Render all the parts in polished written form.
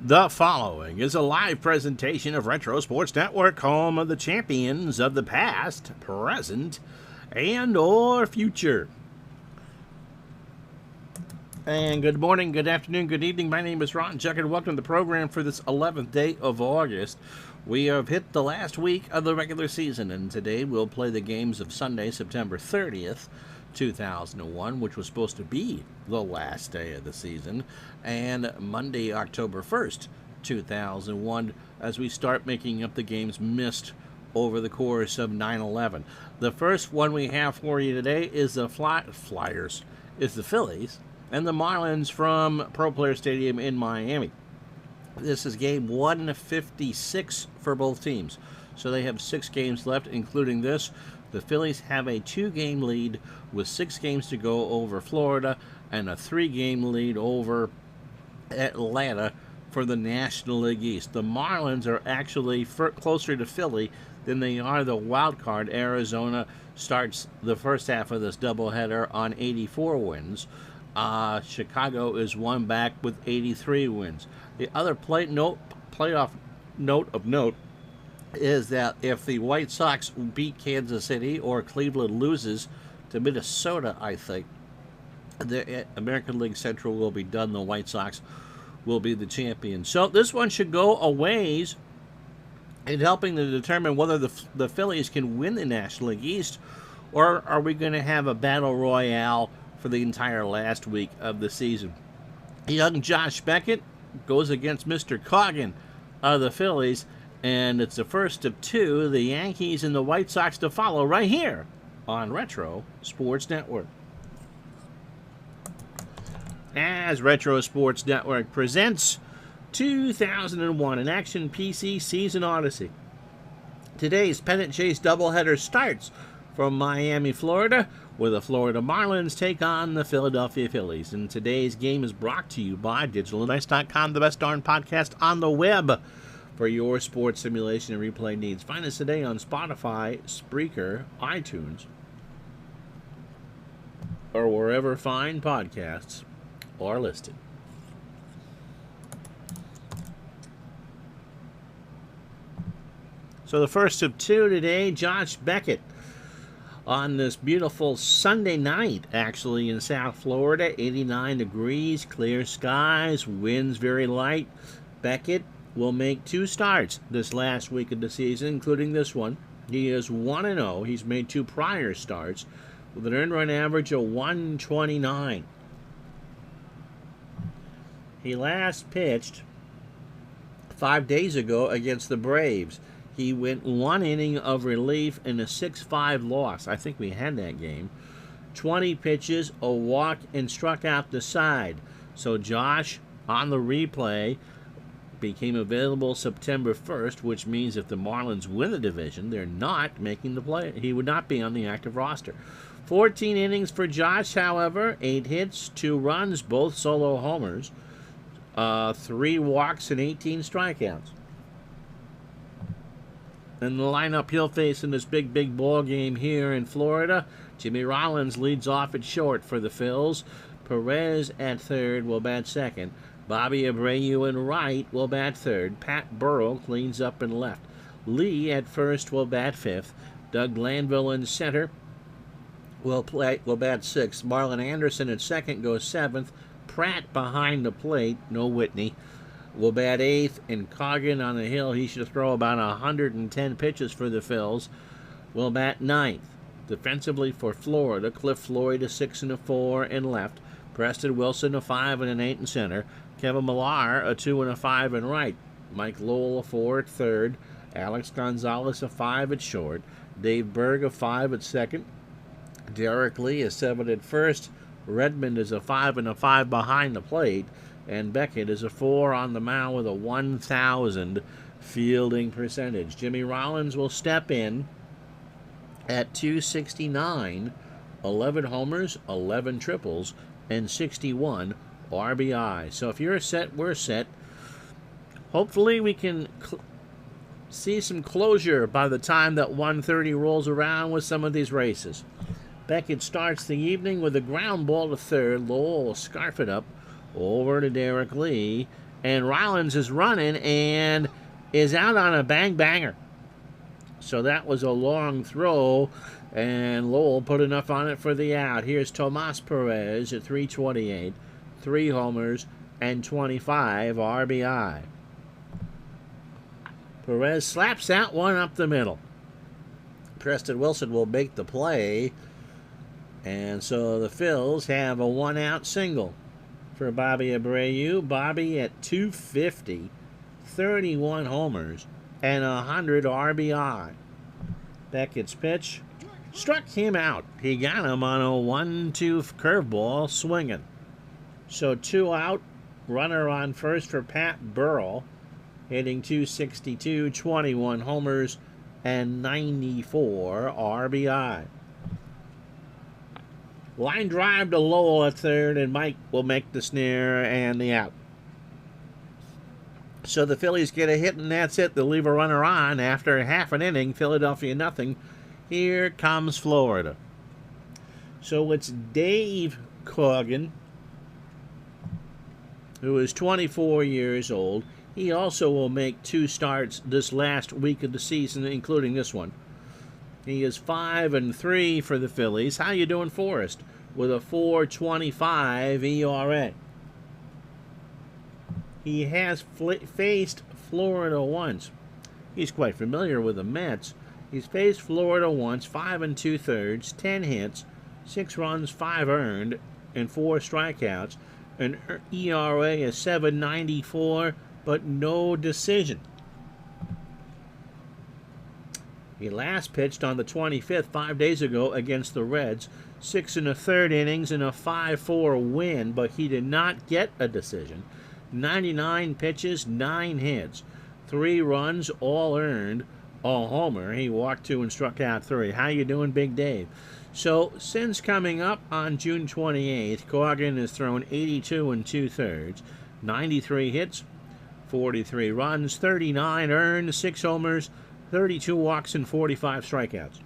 The following is a live presentation of Retro Sports Network, home of the champions of the past, present, and or future. And good morning, good afternoon, good evening. My name is Ron Chuck, and welcome to the program for this 11th day of August. We have hit the last week of the regular season, and today we'll play the games of Sunday, September 30th, 2001, which was supposed to be the last day of the season, and Monday, October 1st, 2001, as we start making up the games missed over the course of 9/11. The first one we have for you today is the Flyers, is the Phillies, and the Marlins from Pro Player Stadium in Miami. This is game 156 for both teams, so they have 6 games left, including this. The Phillies have a 2-game lead with 6 games to go over Florida and a 3-game lead over Atlanta for the National League East. The Marlins are actually closer to Philly than they are the wild card. Arizona starts the first half of this doubleheader on 84 wins. Chicago is one back with 83 wins. The other playoff note of note is that if the White Sox beat Kansas City or Cleveland loses to Minnesota, I think, the American League Central will be done. The White Sox will be the champions. So this one should go a ways in helping to determine whether the Phillies can win the National League East, or are we going to have a battle royale for the entire last week of the season. Young Josh Beckett goes against Mr. Coggin of the Phillies, and it's the first of 2, the Yankees and the White Sox, to follow right here on Retro Sports Network. As Retro Sports Network presents 2001, an Action PC Season Odyssey. Today's Pennant Chase doubleheader starts from Miami, Florida, where the Florida Marlins take on the Philadelphia Phillies. And today's game is brought to you by DigitalAndIce.com, the best darn podcast on the web for your sports simulation and replay needs. Find us today on Spotify, Spreaker, iTunes, or wherever fine podcasts are listed. So the first of 2 today, Josh Beckett, on this beautiful Sunday night, actually, in South Florida, 89 degrees, clear skies, winds very light. Beckett will make 2 starts this last week of the season, including this one. He is 1-0. He's made 2 prior starts with an earned run average of 129. He last pitched 5 days ago against the Braves. He went 1 inning of relief in a 6-5 loss. I think we had that game. 20 pitches, a walk, and struck out the side. So Josh, on the replay, became available September 1st, which means if the Marlins win the division, they're not making the play. He would not be on the active roster. 14 innings for Josh, however. 8 hits, 2 runs, both solo homers. 3 walks and 18 strikeouts. In the lineup he'll face in this big ball game here in Florida, Jimmy Rollins leads off at short for the Phils. Perez at third will bat second. Bobby Abreu in right will bat third. Pat Burrell cleans up in left. Lee at first will bat fifth. Doug Glanville in center will bat sixth. Marlon Anderson at second goes seventh. Pratt behind the plate, no Whitney, will bat 8th, and Coggin on the hill, he should throw about 110 pitches for the Phils, will bat 9th. Defensively for Florida, Cliff Floyd a 6 and a 4 in left, Preston Wilson a 5 and an 8 in center, Kevin Millar a 2 and a 5 in right, Mike Lowell a 4 at third, Alex Gonzalez a 5 at short, Dave Berg a 5 at second, Derek Lee a 7 at first, Redmond is a 5 and a 5 behind the plate, and Beckett is a 4 on the mound with a 1,000 fielding percentage. Jimmy Rollins will step in at 269, 11 homers, 11 triples, and 61 RBI. So if you're set, we're set. Hopefully we can see some closure by the time that 1:30 rolls around with some of these races. Beckett starts the evening with a ground ball to third. Lowell will scarf it up over to Derek Lee, And Rollins is running and is out on a bang-banger. So that was a long throw, and Lowell put enough on it for the out. Here's Tomas Perez at 328, 3 homers, and 25 RBI. Perez slaps that one up the middle. Preston Wilson will make the play, and so the Phils have a 1-out single for Bobby Abreu. Bobby at 250, 31 homers, and 100 RBI. Beckett's pitch struck him out. He got him on a 1-2 curveball swinging. So 2 out, runner on first for Pat Burrell, hitting 262, 21 homers, and 94 RBI. Line drive to Lowell at third, and Mike will make the snare and the out. So the Phillies get a hit, and that's it. They'll leave a runner on after half an inning. Philadelphia nothing. Here comes Florida. So it's Dave Coggan, who is 24 years old. He also will make 2 starts this last week of the season, including this one. He is 5-3 for the Phillies. How you doing, Forrest? With a 4.25 ERA. He has faced Florida once. He's quite familiar with the Mets. He's faced Florida once, 5 2/3, 10 hits, 6 runs, 5 earned, and 4 strikeouts. An ERA of 7.94, but no decision. He last pitched on the 25th, 5 days ago, against the Reds. 6 1/3 innings and a 5-4 win, but he did not get a decision. 99 pitches, 9 hits, 3 runs, all earned, a homer. He walked 2 and struck out 3. How you doing, Big Dave? So, since coming up on June 28th, Coggan has thrown 82 2/3, 93 hits, 43 runs, 39 earned, 6 homers, 32 walks, and 45 strikeouts.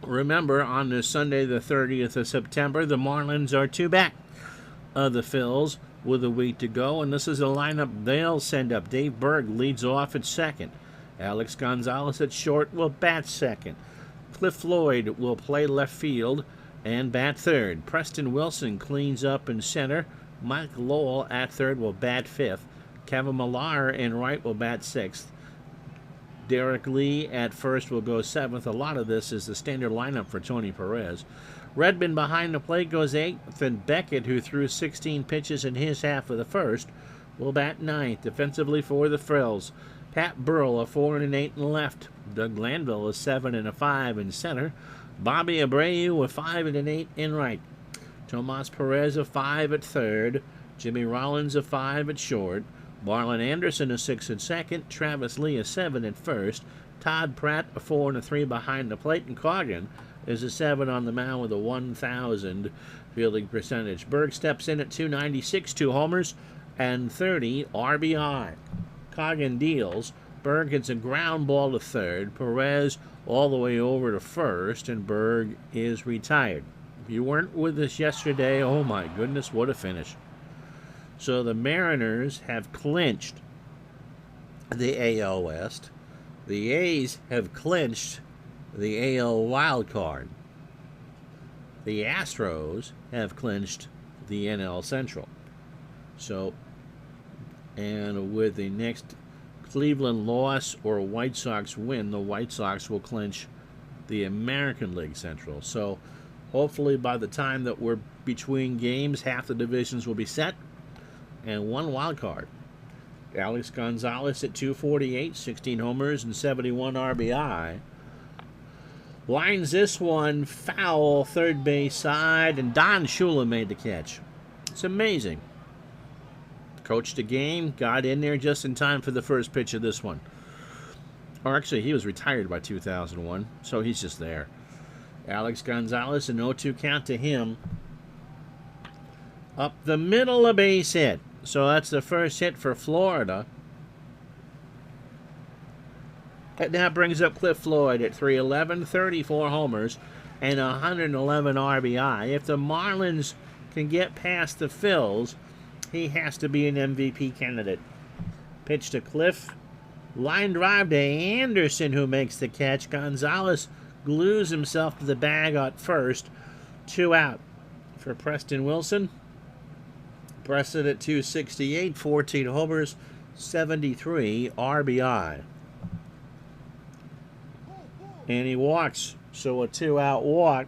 Remember, on this Sunday, the 30th of September, the Marlins are 2 back of the Phils with a week to go, and this is the lineup they'll send up. Dave Berg leads off at second. Alex Gonzalez at short will bat second. Cliff Floyd will play left field and bat third. Preston Wilson cleans up in center. Mike Lowell at third will bat fifth. Kevin Millar in right will bat sixth. Derek Lee at first will go seventh. A lot of this is the standard lineup for Tony Perez. Redmond behind the plate goes eighth, and Beckett, who threw 16 pitches in his half of the first, will bat ninth. Defensively for the Phils, Pat Burrell a 4 8 in left. Doug Glanville a 7 5 in center. Bobby Abreu a 5 8 in right. Tomas Perez a 5 at third. Jimmy Rollins a 5 at short. Marlon Anderson a 6 at second. Travis Lee a 7 at first. Todd Pratt a 4 3 behind the plate, and Coggan is a 7 on the mound with a 1,000 fielding percentage. Berg steps in at 296, 2 homers, and 30 RBI. Coggan deals. Berg hits a ground ball to third. Perez all the way over to first, and Berg is retired. If you weren't with us yesterday, oh my goodness, what a finish. So the Mariners have clinched the AL West. The A's have clinched the AL wild card. The Astros have clinched the NL Central. So, and with the next Cleveland loss or White Sox win, the White Sox will clinch the American League Central. So, hopefully by the time that we're between games, half the divisions will be set, and one wild card. Alex Gonzalez at 248, 16 homers and 71 RBI. Lines this one foul, third base side, and Don Shula made the catch. It's amazing. Coached the game, got in there just in time for the first pitch of this one. Or actually, he was retired by 2001, so he's just there. Alex Gonzalez, an 0-2 count to him. Up the middle, a base hit. So that's the first hit for Florida. That now brings up Cliff Floyd at 311, 34 homers, and 111 RBI. If the Marlins can get past the Phils, he has to be an MVP candidate. Pitch to Cliff. Line drive to Anderson, who makes the catch. Gonzalez glues himself to the bag at first. 2 out for Preston Wilson. Preston at 268, 14 homers, 73 RBI. And he walks, so a 2-out walk.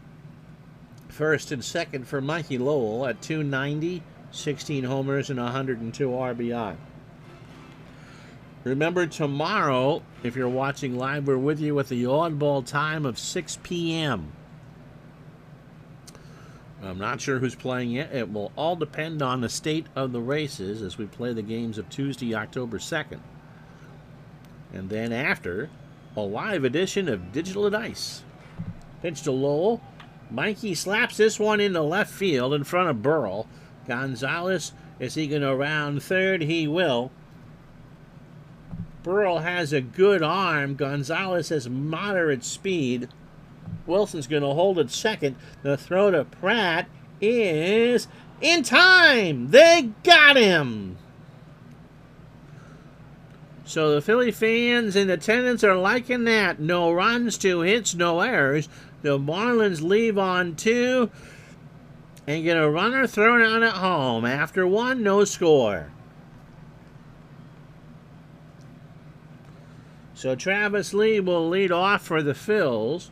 First and second for Mikey Lowell at 290, 16 homers, and 102 RBI. Remember, tomorrow, if you're watching live, we're with you at the oddball time of 6 p.m. I'm not sure who's playing yet. It will all depend on the state of the races as we play the games of Tuesday, October 2nd. And then after, a live edition of Digital Dice. Pitch to Lowell. Mikey slaps this one into left field in front of Burrell. Gonzalez, is he going to round third? He will. Burrell has a good arm. Gonzalez has moderate speed. Wilson's going to hold at second. The throw to Pratt is in time. They got him. So the Philly fans in attendance are liking that. No runs, 2 hits, no errors. The Marlins leave on 2 and get a runner thrown out at home. After 1, no score. So Travis Lee will lead off for the Phils.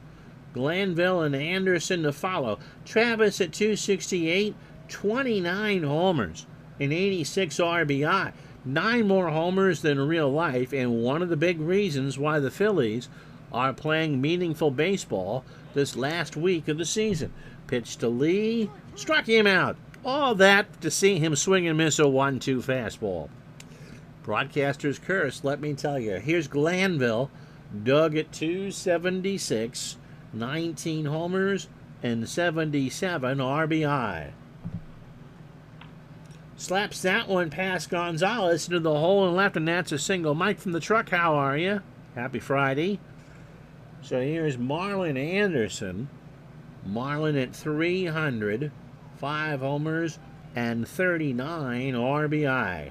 Glanville and Anderson to follow. Travis at 268, 29 homers and 86 RBI. 9 more homers than real life, and one of the big reasons why the Phillies are playing meaningful baseball this last week of the season. Pitch to Lee, struck him out. All that to see him swing and miss a 1-2 fastball. Broadcaster's curse, let me tell you. Here's Glanville, dug at 276, 19 homers and 77 RBI. Slaps that one past Gonzalez into the hole and left, and that's a single. Mike from the truck, how are you? Happy Friday. So here's Marlon Anderson. Marlon at 300, 5 homers and 39 RBI.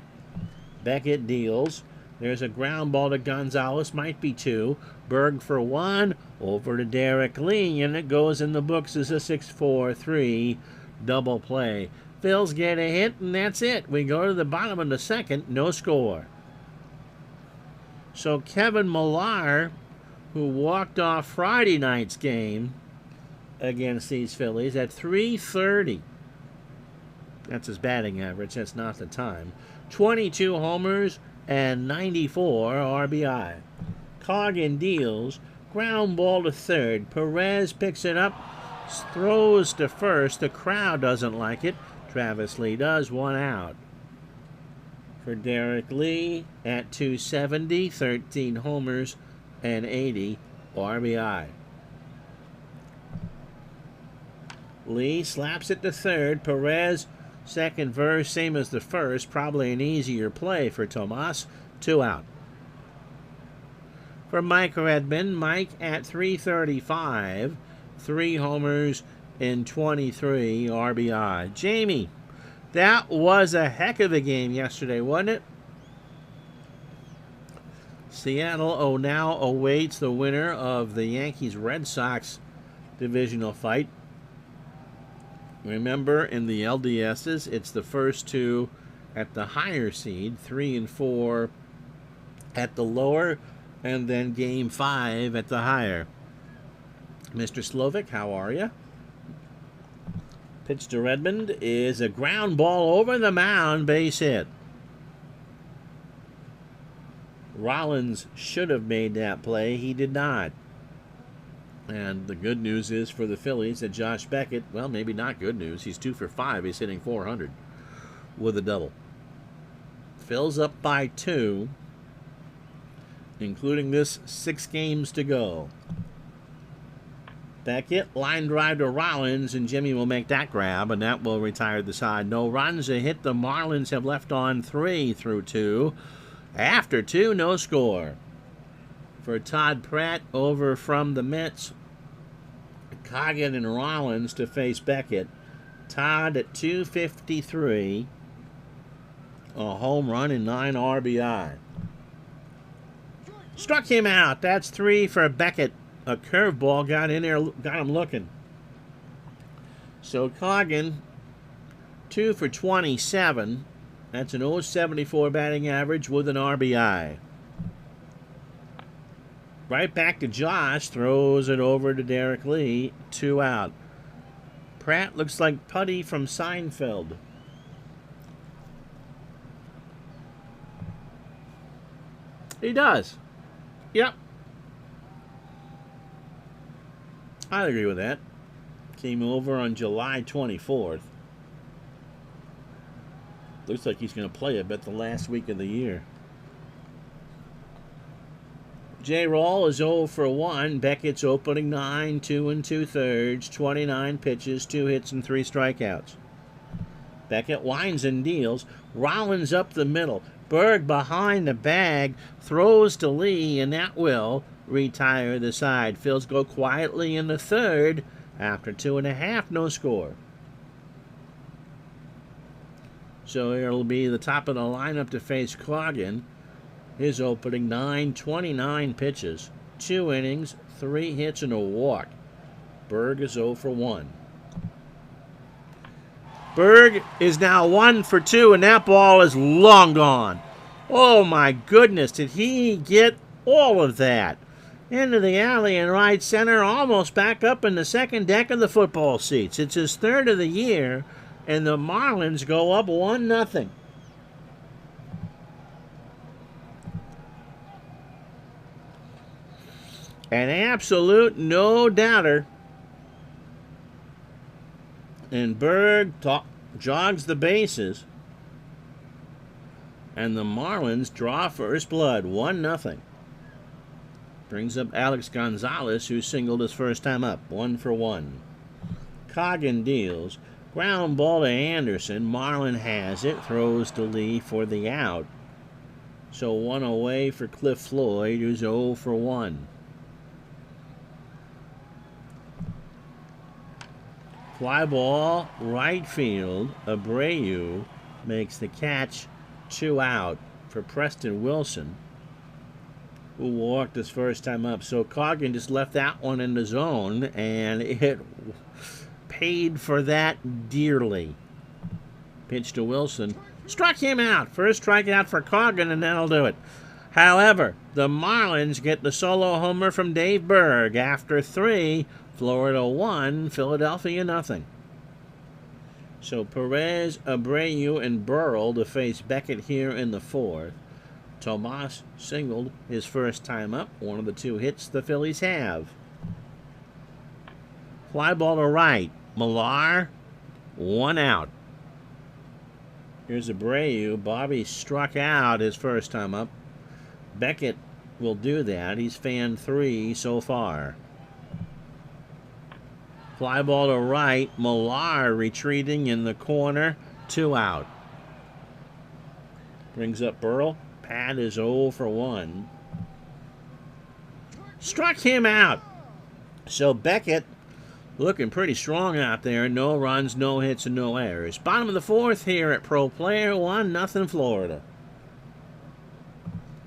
Beckett deals. There's a ground ball to Gonzalez, might be 2. Berg for 1, over to Derek Lee, and it goes in the books as a 6-4-3 double play. Phils get a hit, and that's it. We go to the bottom of the second, no score. So Kevin Millar, who walked off Friday night's game against these Phillies at 330. That's his batting average. That's not the time. 22 homers and 94 RBI. Coggin deals. Ground ball to third. Perez picks it up. Throws to first. The crowd doesn't like it. Travis Lee does. 1 out. For Derek Lee at 270. 13 homers and 80 RBI. Lee slaps it to third. Perez, second verse, same as the first. Probably an easier play for Tomas. 2 out. For Mike Redmond, Mike at 335. 3 homers and 23 RBI. Jamie, that was a heck of a game yesterday, wasn't it? Seattle now awaits the winner of the Yankees-Red Sox divisional fight. Remember, in the LDSs, it's the first 2 at the higher seed, 3 and 4 at the lower, and then Game 5 at the higher. Mr. Slovic, how are you? Pitch to Redmond is a ground ball over the mound, base hit. Rollins should have made that play. He did not. And the good news is for the Phillies that Josh Beckett, well, maybe not good news. He's 2 for 5. He's hitting 400 with a double. Phil's up by 2, including this 6 games to go. Beckett, line drive to Rollins, and Jimmy will make that grab, and that will retire the side. No runs, a hit. The Marlins have left on 3 through 2. After 2, no score. For Todd Pratt, over from the Mets, Coggin and Rollins to face Beckett. Todd at 253. A home run and 9 RBI. Struck him out. That's 3 for Beckett. A curveball got in there, got him looking. So Coggin, 2 for 27. That's an .074 batting average with an RBI. Right back to Josh. Throws it over to Derek Lee. 2 out. Pratt looks like Putty from Seinfeld. He does. Yep. I agree with that. Came over on July 24th. Looks like he's going to play about the last week of the year. J. Roll is 0 for 1. Beckett's opening 9, 2 2/3, 29 pitches, 2 hits and 3 strikeouts. Beckett winds and deals. Rollins up the middle. Berg behind the bag, throws to Lee, and that will retire the side. Phils go quietly in the third after 2.5, no score. So it'll be the top of the lineup to face Coggin. His opening 9, 29 pitches, 2 innings, 3 hits, and a walk. Berg is 0 for 1. Berg is now 1 for 2, and that ball is long gone. Oh my goodness, did he get all of that? Into the alley in right center, almost back up in the second deck of the football seats. It's his third of the year, and the Marlins go up 1-0. An absolute no-doubter. And Berg jogs the bases. And the Marlins draw first blood, 1-0. Brings up Alex Gonzalez, who singled his first time up, 1 for 1. Coggin deals. Ground ball to Anderson. Marlin has it. Throws to Lee for the out. So 1 away for Cliff Floyd, who's 0 for 1. Fly ball, right field. Abreu makes the catch, 2 out for Preston Wilson, who walked his first time up. So Coggin just left that one in the zone, and it paid for that dearly. Pitch to Wilson. Struck him out. First strikeout for Coggin, and that'll do it. However, the Marlins get the solo homer from Dave Berg. After 3, Florida 1, Philadelphia 0. So Perez, Abreu, and Burrell to face Beckett here in the 4th. Tomas singled his first time up, one of the 2 hits the Phillies have. Fly ball to right. Millar, 1 out. Here's Abreu. Bobby struck out his first time up. Beckett will do that. He's fanned 3 so far. Fly ball to right. Millar retreating in the corner. 2 out. Brings up Burrell. Pat is 0 for 1. Struck him out. So Beckett looking pretty strong out there. No runs, no hits, and no errors. Bottom of the 4th here at Pro Player. 1-0 Florida.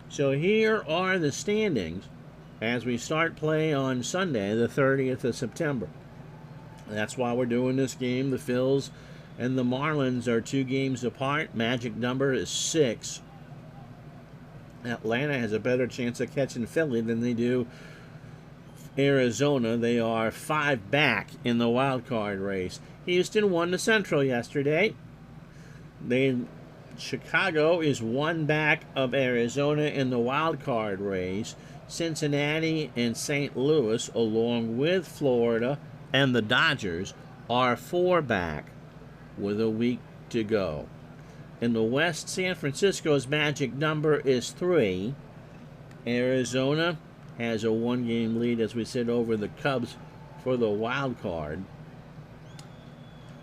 So here are the standings as we start play on Sunday, the 30th of September. That's why we're doing this game. The Phils and the Marlins are 2 games apart. Magic number is 6. Atlanta has a better chance of catching Philly than they do Arizona. They are 5 back in the wild card race. Houston won the Central yesterday. Chicago is 1 back of Arizona in the wild card race. Cincinnati and St. Louis, along with Florida and the Dodgers, are 4 back with a week to go. In the West, San Francisco's magic number is 3. Arizona has a 1-game lead, as we said, over the Cubs for the wild card.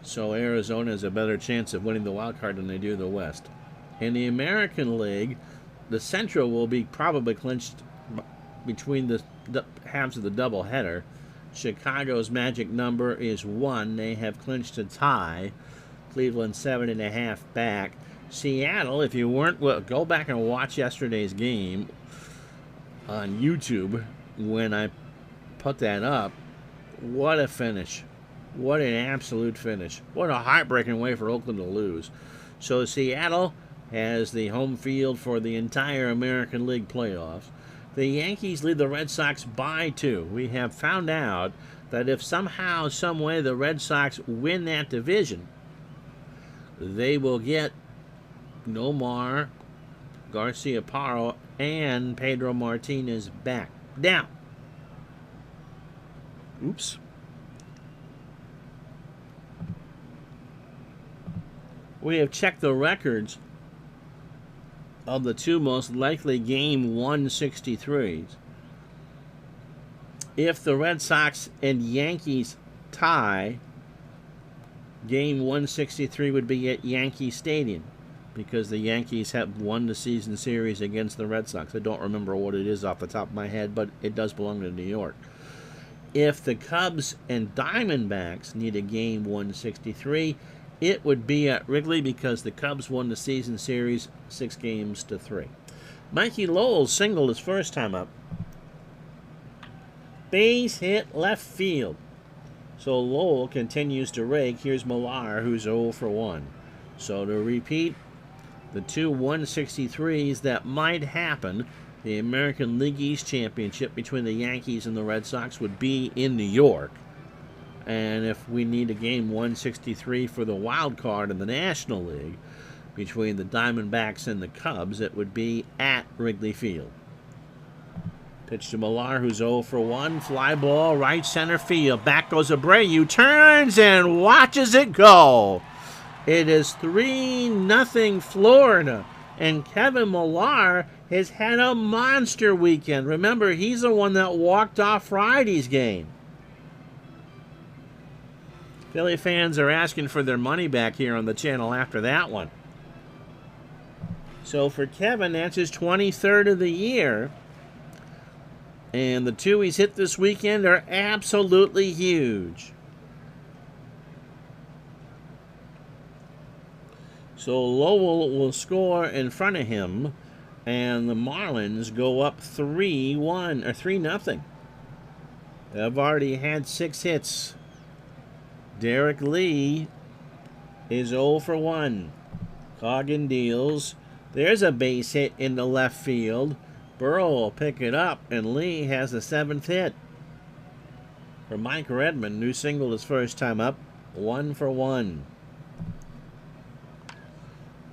So Arizona has a better chance of winning the wild card than they do the West. In the American League, the Central will be probably clinched between the halves of the doubleheader. Chicago's magic number is 1. They have clinched a tie. Cleveland 7.5 back. Seattle, if you weren't, well, go back and watch yesterday's game on YouTube when I put that up. What a finish. What an absolute finish. What a heartbreaking way for Oakland to lose. So Seattle has the home field for the entire American League playoffs. The Yankees lead the Red Sox by 2. We have found out that if somehow, some way the Red Sox win that division, they will get Nomar, Garciaparra, and Pedro Martinez back. Now, oops. We have checked the records of the 2 most likely Game 163s. If the Red Sox and Yankees tie, Game 163 would be at Yankee Stadium because the Yankees have won the season series against the Red Sox. I don't remember what it is off the top of my head, but it does belong to New York. If the Cubs and Diamondbacks need a Game 163, it would be at Wrigley because the Cubs won the season series 6-3. Mikey Lowell singled his first time up. Base hit left field. So Lowell continues to rake. Here's Millar, who's 0 for 1. So to repeat, the 2 163s that might happen, the American League East Championship between the Yankees and the Red Sox would be in New York. And if we need a Game 163 for the wild card in the National League between the Diamondbacks and the Cubs, it would be at Wrigley Field. Pitch to Millar, who's 0 for 1. Fly ball, right center field. Back goes Abreu, turns and watches it go. It is 3-0 Florida. And Kevin Millar has had a monster weekend. Remember, he's the one that walked off Friday's game. Philly fans are asking for their money back here on the channel after that one. So for Kevin, that's his 23rd of the year. And the 2 he's hit this weekend are absolutely huge. So Lowell will score in front of him, and the Marlins go up 3-1 or 3-0. They've already had 6 hits. Derek Lee is 0 for 1. Coggin deals. There's a base hit in the left field. Burrow will pick it up, and Lee has the 7th hit. For Mike Redmond, who singled his first time up, 1 for 1.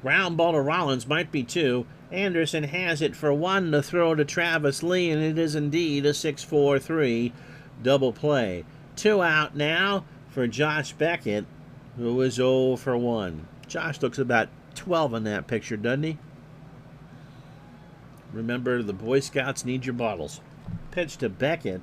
Ground ball to Rollins, might be 2. Anderson has it for 1 to throw to Travis Lee, and it is indeed a 6-4-3 double play. 2 out now for Josh Beckett, who is 0 for 1. Josh looks about 12 in that picture, doesn't he? Remember, the Boy Scouts need your bottles. Pitch to Beckett.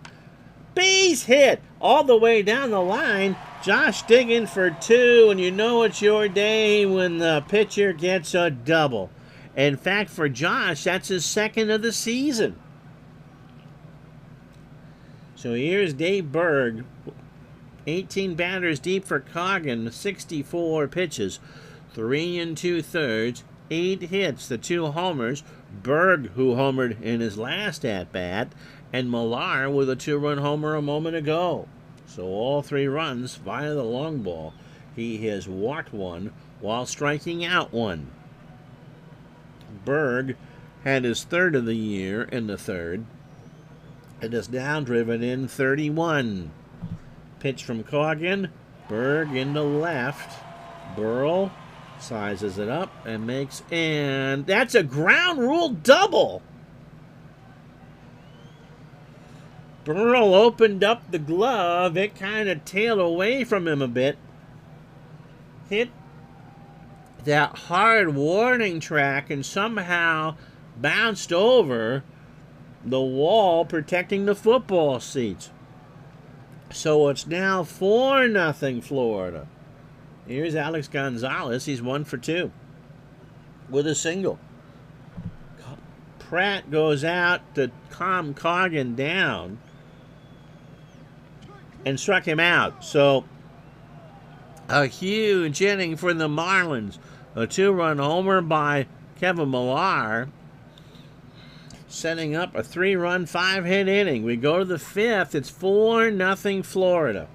Base hit all the way down the line. Josh digging for 2, and you know it's your day when the pitcher gets a double. In fact, for Josh, that's his 2nd of the season. So here's Dave Berg. 18 batters deep for Coggin, 64 pitches, 3 2/3, 8 hits, the 2 homers. Berg, who homered in his last at-bat, and Millar with a 2-run homer a moment ago. So all 3 runs via the long ball. He has walked 1 while striking out 1. Berg had his 3rd of the year in the 3rd, and is now driven in 31. Pitch from Coggin. Berg into left. Burrell sizes it up and makes, and that's a ground rule double. Burrell opened up the glove. It kind of tailed away from him a bit. Hit that hard warning track and somehow bounced over the wall protecting the football seats. So it's now 4-0 Florida. Here's Alex Gonzalez. He's 1 for 2 with a single. Pratt goes out to calm Coggin down. and struck him out. So a huge inning for the Marlins. A 2-run homer by Kevin Millar, setting up a 3-run, 5-hit inning. We go to the 5th. It's 4-0 Florida.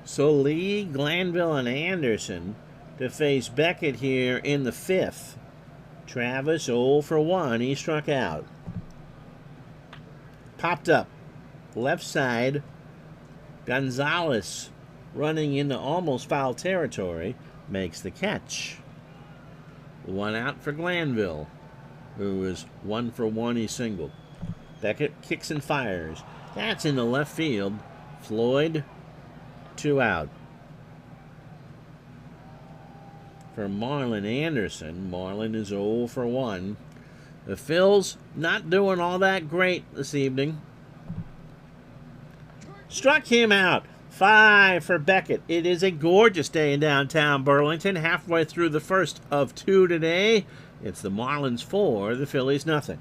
So Lee, Glanville, and Anderson to face Beckett here in the 5th. Travis 0 for 1. He struck out. Popped up. Left side. Gonzalez, running into almost foul territory, makes the catch. 1 out for Glanville, who is 1 for 1. He singled. Beckett kicks and fires. That's in the left field. Floyd, 2 out. For Marlon Anderson, Marlon is 0 for 1. The Phils not doing all that great this evening. Struck him out. 5 for Beckett. It is a gorgeous day in downtown Burlington. Halfway through the first of 2 today. It's the Marlins 4, the Phillies nothing.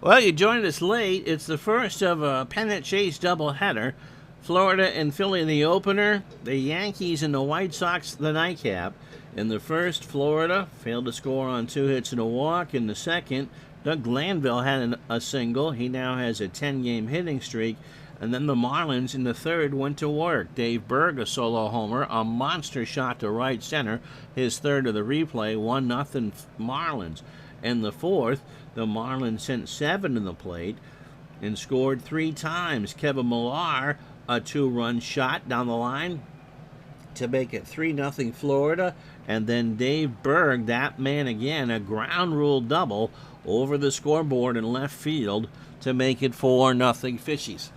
Well, you joined us late. It's the first of a Pennant Chase doubleheader. Florida and Philly the opener. The Yankees and the White Sox the nightcap. In the first, Florida failed to score on 2 hits and a walk. In the second, Doug Glanville had a single. He now has a 10-game hitting streak. And then the Marlins in the third went to work. Dave Berg, a solo homer, a monster shot to right center. His third of the replay, 1-0 Marlins. In the fourth, the Marlins sent 7 to the plate and scored 3 times. Kevin Millar, a 2-run shot down the line to make it 3-0 Florida. And then Dave Berg, that man again, a ground rule double over the scoreboard in left field to make it 4-0 Fishies.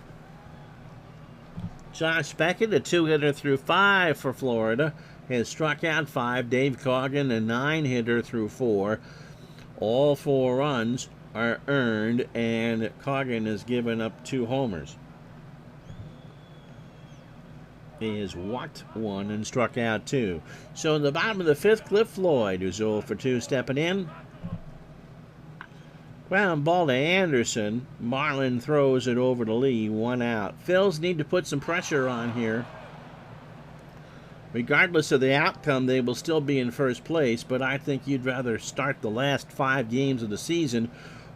Josh Beckett, a 2-hitter through 5 for Florida, has struck out 5. Dave Coggin, a 9-hitter through 4. All 4 runs are earned, and Coggin has given up 2 homers. He has walked 1 and struck out 2. So in the bottom of the 5th, Cliff Floyd, who's 0 for 2, stepping in. Ground ball to Anderson. Marlin throws it over to Lee, 1 out. Phils need to put some pressure on here. Regardless of the outcome, they will still be in first place, but I think you'd rather start the last 5 games of the season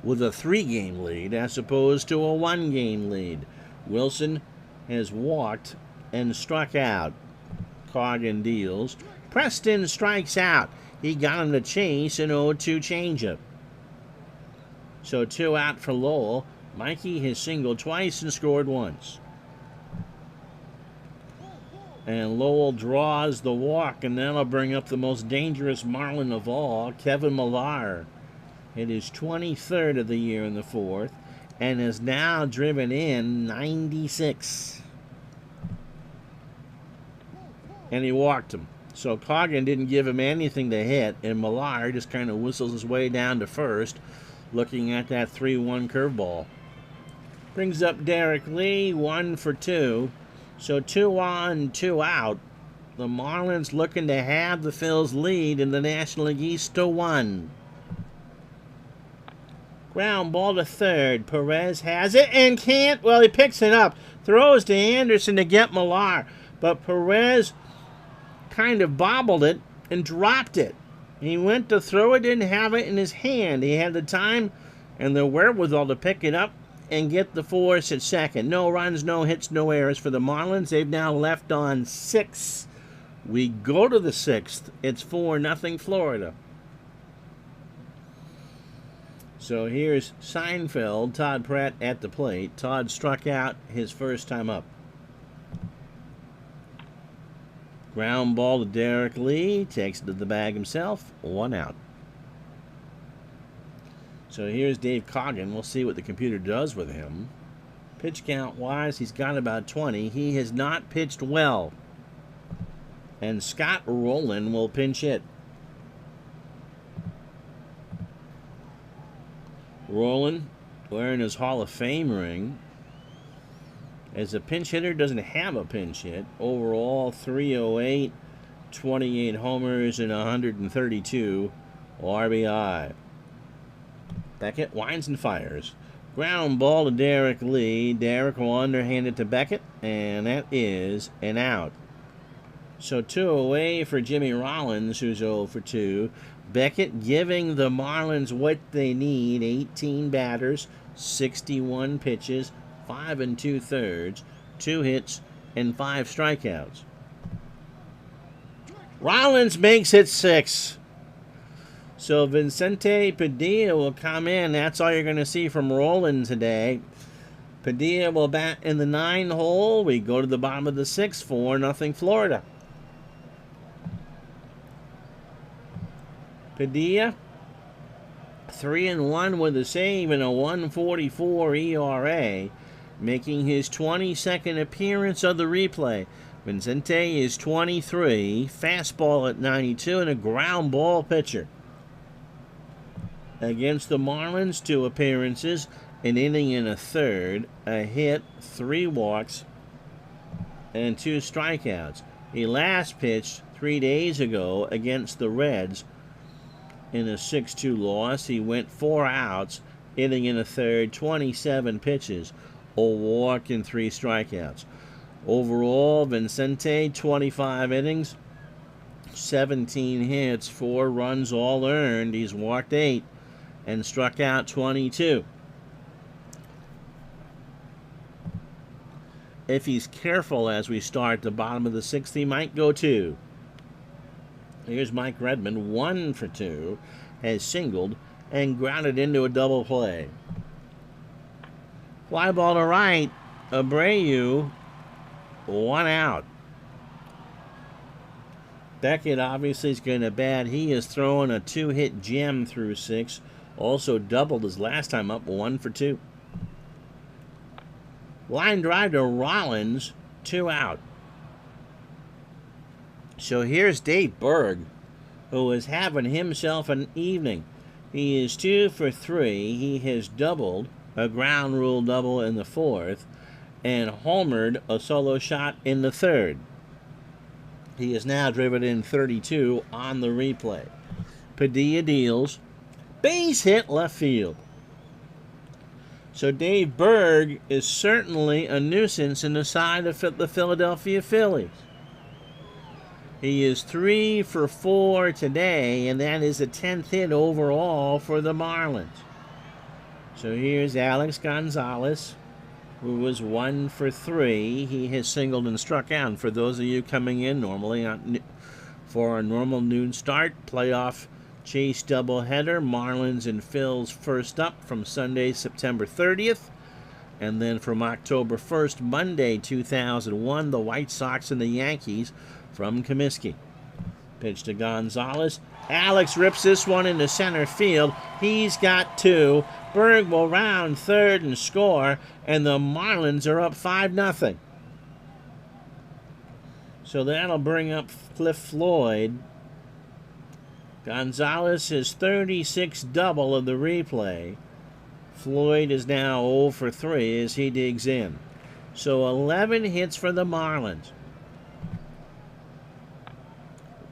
with a 3-game lead as opposed to a 1-game lead. Wilson has walked and struck out. Coggin deals. Preston strikes out. He got him to chase an 0-2 changeup. So 2 out for Lowell. Mikey has singled twice and scored once. And Lowell draws the walk, and that'll bring up the most dangerous Marlin of all, Kevin Millar. It is 23rd of the year in the 4th, and has now driven in 96. And he walked him. So Coggin didn't give him anything to hit, and Millar just kind of whistles his way down to first, looking at that 3-1 curveball. Brings up Derek Lee, 1 for 2. So 2 on, 2 out. The Marlins looking to have the Phils lead in the National League East to 1. Ground ball to third. Perez has it and can't. Well, he picks it up. Throws to Anderson to get Millar. But Perez kind of bobbled it and dropped it. He went to throw it, didn't have it in his hand. He had the time and the wherewithal to pick it up and get the force at second. No runs, no hits, no errors for the Marlins. They've now left on 6. We go to the 6th. It's 4-0 Florida. So here's Seinfeld, Todd Pratt at the plate. Todd struck out his first time up. Ground ball to Derek Lee. Takes it to the bag himself. 1 out. So here's Dave Coggin. We'll see what the computer does with him. Pitch count-wise, he's got about 20. He has not pitched well. And Scott Rowland will pinch hit. Rowland wearing his Hall of Fame ring. As a pinch hitter, doesn't have a pinch hit. Overall, 308, 28 homers, and 132 RBI. Beckett winds and fires. Ground ball to Derek Lee. Derek will underhand it to Beckett, and that is an out. So 2 away for Jimmy Rollins, who's 0 for 2. Beckett giving the Marlins what they need. 18 batters, 61 pitches, 5 2/3, 2 hits, and 5 strikeouts. Rollins makes it 6. So Vicente Padilla will come in. That's all you're going to see from Rowland today. Padilla will bat in the 9 hole. We go to the bottom of the 6th, 4-0 Florida. Padilla, 3-1 with a save and a 1.44 ERA, making his 22nd appearance of the replay. Vicente is 23, fastball at 92, and a ground ball pitcher. Against the Marlins, 2 appearances, an inning and a third, a hit, 3 walks, and 2 strikeouts. He last pitched 3 days ago against the Reds in a 6-2 loss. He went 4 outs, inning and a third, 27 pitches, a walk, and 3 strikeouts. Overall, Vicente, 25 innings, 17 hits, 4 runs all earned. He's walked 8 and struck out 22. If he's careful as we start the bottom of the 6th, he might go 2. Here's Mike Redmond, 1 for 2, has singled and grounded into a double play. Fly ball to right, Abreu, 1 out. Beckett obviously is going to bat. He is throwing a 2-hit gem through 6. Also doubled his last time up, 1 for 2. Line drive to Rollins, 2 out. So here's Dave Berg, who is having himself an evening. He is 2 for 3. He has doubled, a ground rule double in the 4th, and homered a solo shot in the 3rd. He is now driven in 32 on the replay. Padilla deals. Base hit left field. So Dave Berg is certainly a nuisance in the side of the Philadelphia Phillies. He is 3 for 4 today, and that is a 10th hit overall for the Marlins. So here's Alex Gonzalez, who was 1 for 3. He has singled and struck out. And for those of you coming in normally for a normal noon start, playoff chase doubleheader, Marlins and Phils first up from Sunday, September 30th. And then from October 1st, Monday, 2001, the White Sox and the Yankees from Comiskey. Pitch to Gonzalez. Alex rips this one into center field. He's got 2. Berg will round third and score, and the Marlins are up 5-0. So that'll bring up Cliff Floyd. Gonzalez is 36 double of the replay. Floyd is now 0 for 3 as he digs in. So 11 hits for the Marlins.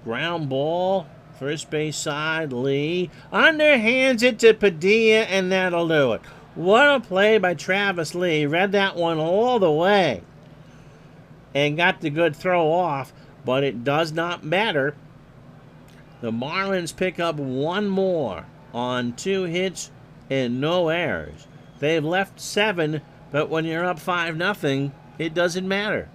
Ground ball, first base side, Lee. Underhands it to Padilla, and that'll do it. What a play by Travis Lee. Read that one all the way. And got the good throw off, but it does not matter. The Marlins pick up 1 more on 2 hits and no errors. They've left 7, but when you're up 5-0, it doesn't matter.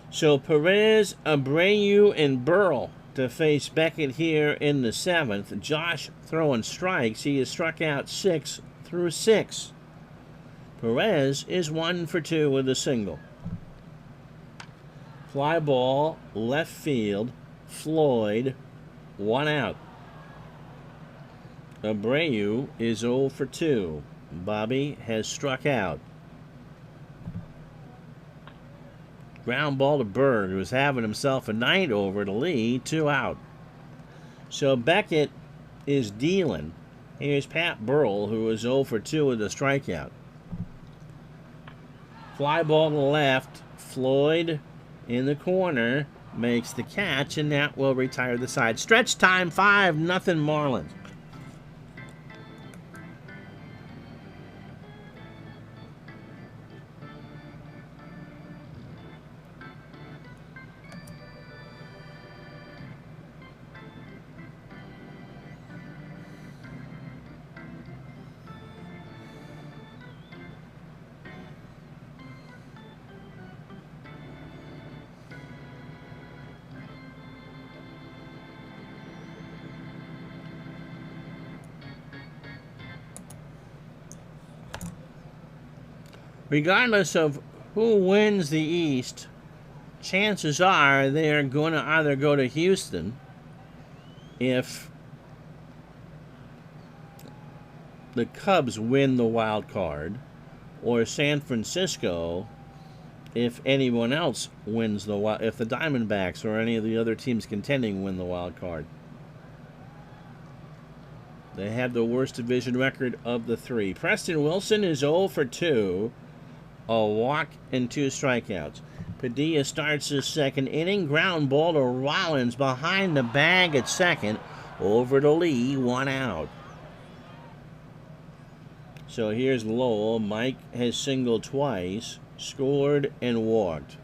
So Perez, Abreu, and Burrell to face Beckett here in the 7th. Josh throwing strikes. He has struck out 6 through 6. Perez is 1 for 2 with a single. Fly ball, left field, Floyd, 1 out. Abreu is 0 for 2. Bobby has struck out. Ground ball to Berg, who's having himself a night over to Lee, 2 out. So Beckett is dealing. Here's Pat Burrell, who is 0 for 2 with a strikeout. Fly ball to left. Floyd in the corner makes the catch, and that will retire the side. Stretch time, 5-0 Marlins. Regardless of who wins the East, chances are they are going to either go to Houston if the Cubs win the wild card, or San Francisco if anyone else wins if the Diamondbacks or any of the other teams contending win the wild card. They have the worst division record of the 3. Preston Wilson is 0 for 2. A walk and 2 strikeouts. Padilla starts his second inning. Ground ball to Rollins behind the bag at second. Over to Lee, 1 out. So here's Lowell. Mike has singled twice, scored, and walked.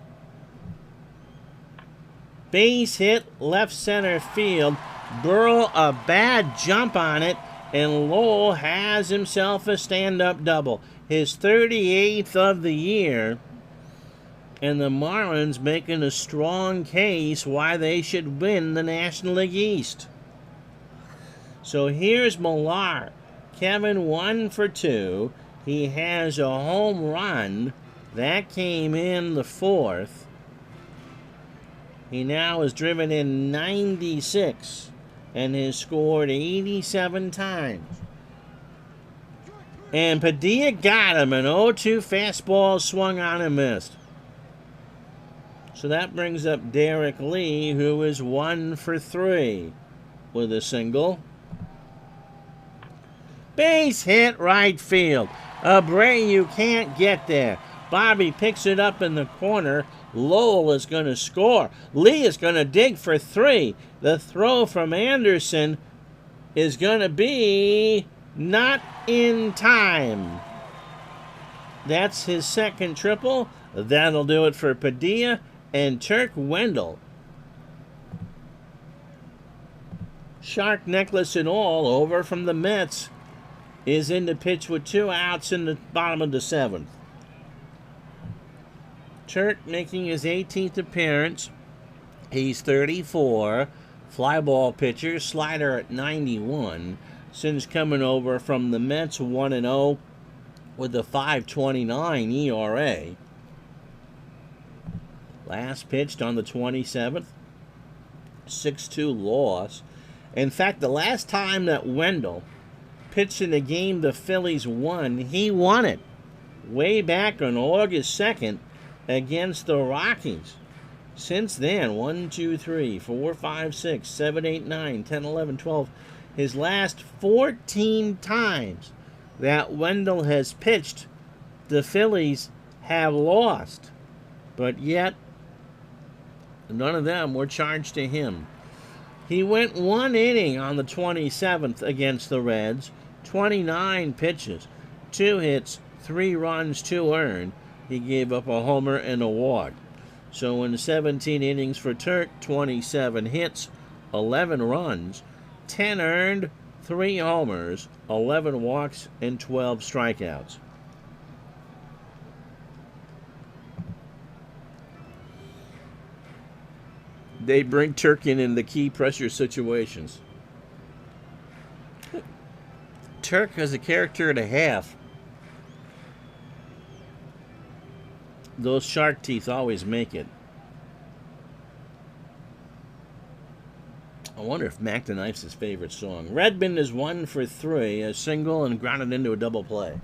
Base hit, left center field. Burrell, a bad jump on it, and Lowell has himself a stand-up double. His 38th of the year, and the Marlins making a strong case why they should win the National League East. So here's Millar. Kevin 1 for 2. He has a home run. That came in the 4th. He now has driven in 96 and has scored 87 times. And Padilla got him. An 0-2 fastball swung on and missed. So that brings up Derek Lee, who is 1 for 3 with a single. Base hit right field. Abreu can't get there. Bobby picks it up in the corner. Lowell is going to score. Lee is going to dig for 3. The throw from Anderson is going to be not in time. That's his second triple. That'll do it for Padilla and Turk Wendell. Shark necklace and all, over from the Mets, is in the pitch with 2 outs in the bottom of the 7th. Turk making his 18th appearance. He's 34. Fly ball pitcher, slider at 91. Since coming over from the Mets, 1-0 with a 5.29 ERA. Last pitched on the 27th. 6-2 loss. In fact, the last time that Wendell pitched in a game the Phillies won, he won it. Way back on August 2nd against the Rockies. Since then, 1, 2, 3, 4, 5, 6, 7, 8, 9, 10, 11, 12. His last 14 times that Wendell has pitched, the Phillies have lost. But yet, none of them were charged to him. He went 1 inning on the 27th against the Reds, 29 pitches, 2 hits, 3 runs, 2 earned. He gave up a homer and a walk. So in 17 innings for Turk, 27 hits, 11 runs, 10 earned, 3 homers, 11 walks, and 12 strikeouts. They bring Turk in the key pressure situations. Turk has a character and a half. Those shark teeth always make it. I wonder if Mac the Knife's his favorite song. Redmond is 1 for 3, a single and grounded into a double play.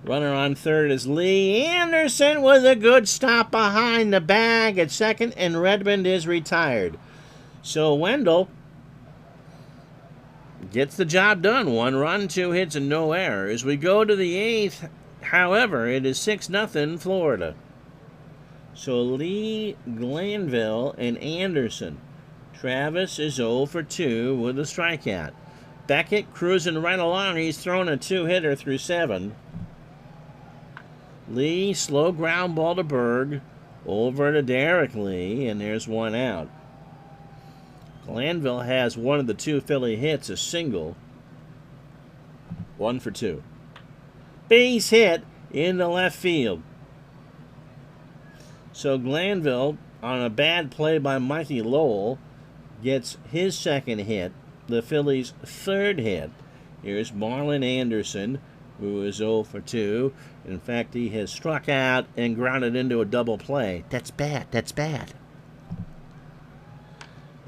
Runner on third is Lee Anderson with a good stop behind the bag at second, and Redmond is retired. So Wendell gets the job done. 1 run, 2 hits, and no errors. We go to the 8th. However, it is 6-0 Florida. So Lee, Glanville, and Anderson. Travis is 0 for 2 with a strikeout. Beckett cruising right along. He's thrown a 2-hitter through 7. Lee, slow ground ball to Berg. Over to Derek Lee, and there's 1 out. Glanville has one of the 2 Philly hits, a single. 1 for 2. Base hit into left field. So Glanville, on a bad play by Mikey Lowell, gets his second hit, the Phillies' third hit. Here's Marlon Anderson, who is 0 for 2. In fact, he has struck out and grounded into a double play. That's bad. That's bad.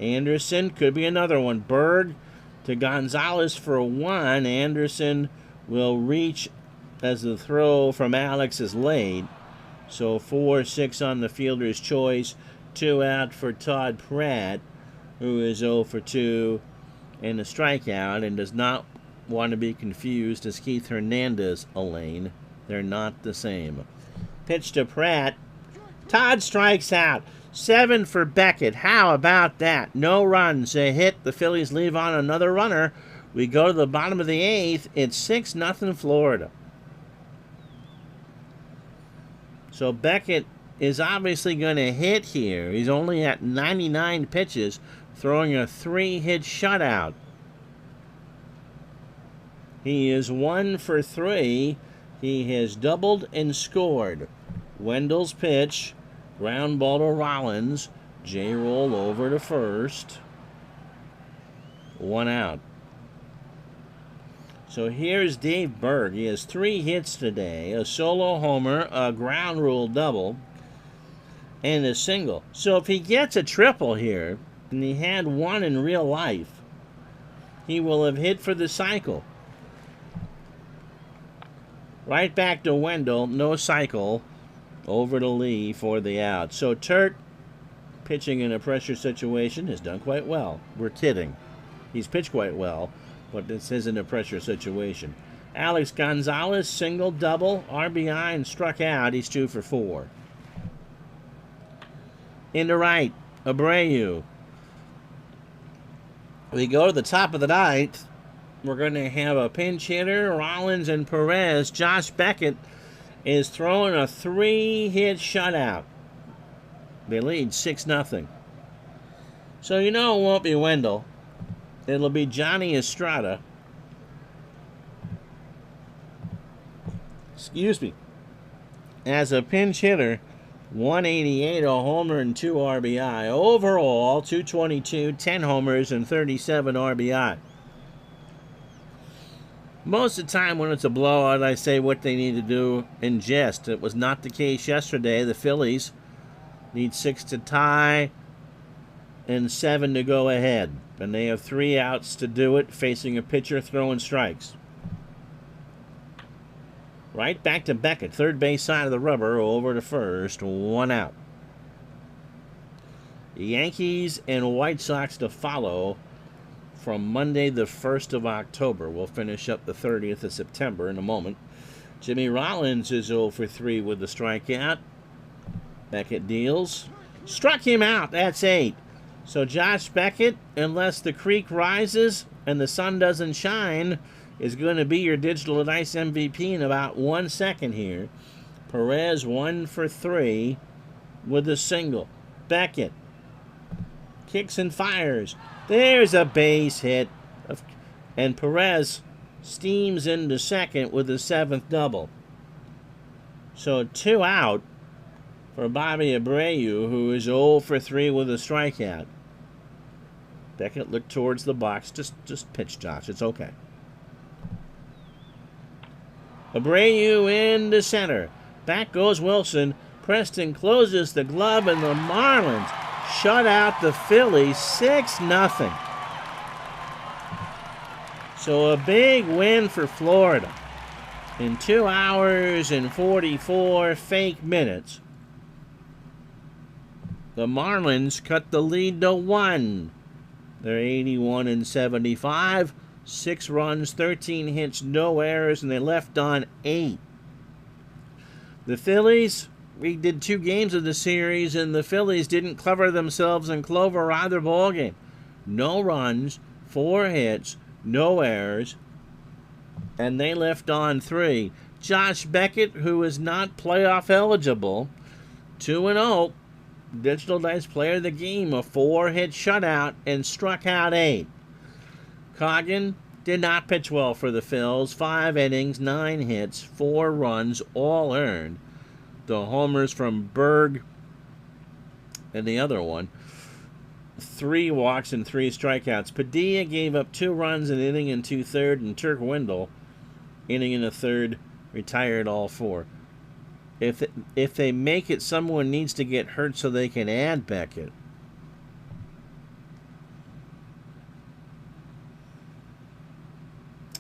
Anderson could be another one. Berg to Gonzalez for 1. Anderson will reach as the throw from Alex is laid. So 4-6 on the fielder's choice. 2 out for Todd Pratt, who is 0 for 2 and a strikeout, and does not want to be confused as Keith Hernandez, Elaine. They're not the same. Pitch to Pratt. Todd strikes out. 7 for Beckett. How about that? No runs, a hit. The Phillies leave on another runner. We go to the bottom of the 8th. It's 6-0 Florida. So Beckett is obviously going to hit here. He's only at 99 pitches, throwing a 3-hit shutout. He is 1 for 3. He has doubled and scored. Wendell's pitch. Ground ball to Rollins. J-roll over to first. 1 out. So here's Dave Berg. He has 3 hits today. A solo homer, a ground rule double, and a single. So if he gets a triple here, and he had 1 in real life, he will have hit for the cycle. Right back to Wendell, no cycle. Over to Lee for the out. So Turt, pitching in a pressure situation, has done quite well. We're kidding. He's pitched quite well, but this isn't a pressure situation. Alex Gonzalez, single, double, RBI, and struck out. He's 2 for 4. Into right, Abreu. We go to the top of the 9th. We're going to have a pinch hitter, Rollins and Perez. Josh Beckett is throwing a 3-hit shutout. They lead 6-0. So you know it won't be Wendell. It'll be Johnny Estrada. Excuse me. As a pinch hitter, 188, a homer, and 2 RBI. Overall, 222, 10 homers, and 37 RBI. Most of the time when it's a blowout, I say what they need to do in jest. It was not the case yesterday. The Phillies need 6 to tie and 7 to go ahead. And they have 3 outs to do it, facing a pitcher throwing strikes. Right back to Beckett, third base side of the rubber, over to first, 1 out. Yankees and White Sox to follow from Monday the 1st of October. We'll finish up the 30th of September in a moment. Jimmy Rollins is 0 for 3 with the strikeout. Beckett deals. Struck him out. That's 8. So Josh Beckett, unless the creek rises and the sun doesn't shine, is going to be your Digital Dice MVP in about 1 second here. Perez 1 for 3 with a single. Beckett kicks and fires. There's a base hit. And Perez steams into second with a 7th double. So 2 out for Bobby Abreu, who is 0 for 3 with a strikeout. Beckett looked towards the box. Just pitch, Josh. It's okay. Abreu into center. Back goes Wilson. Preston closes the glove, and the Marlins shut out the Phillies 6-0. So a big win for Florida. In 2 hours and 44 fake minutes, the Marlins cut the lead to 1. They're 81-75, 6 runs, 13 hits, no errors, and they left on 8. The Phillies, we did 2 games of the series, and the Phillies didn't cover themselves in clover either ballgame. No runs, 4 hits, no errors, and they left on 3. Josh Beckett, who is not playoff eligible, 2-0. Digital Dice Player of the Game, a 4-hit shutout, and struck out 8. Coggin did not pitch well for the Phils. 5 innings, 9 hits, 4 runs, all earned. The homers from Berg and the other one. 3 walks and 3 strikeouts. Padilla gave up 2 runs an inning and 2/3, and Turk Wendell, inning and a third, retired all 4. If they make it, someone needs to get hurt so they can add Beckett.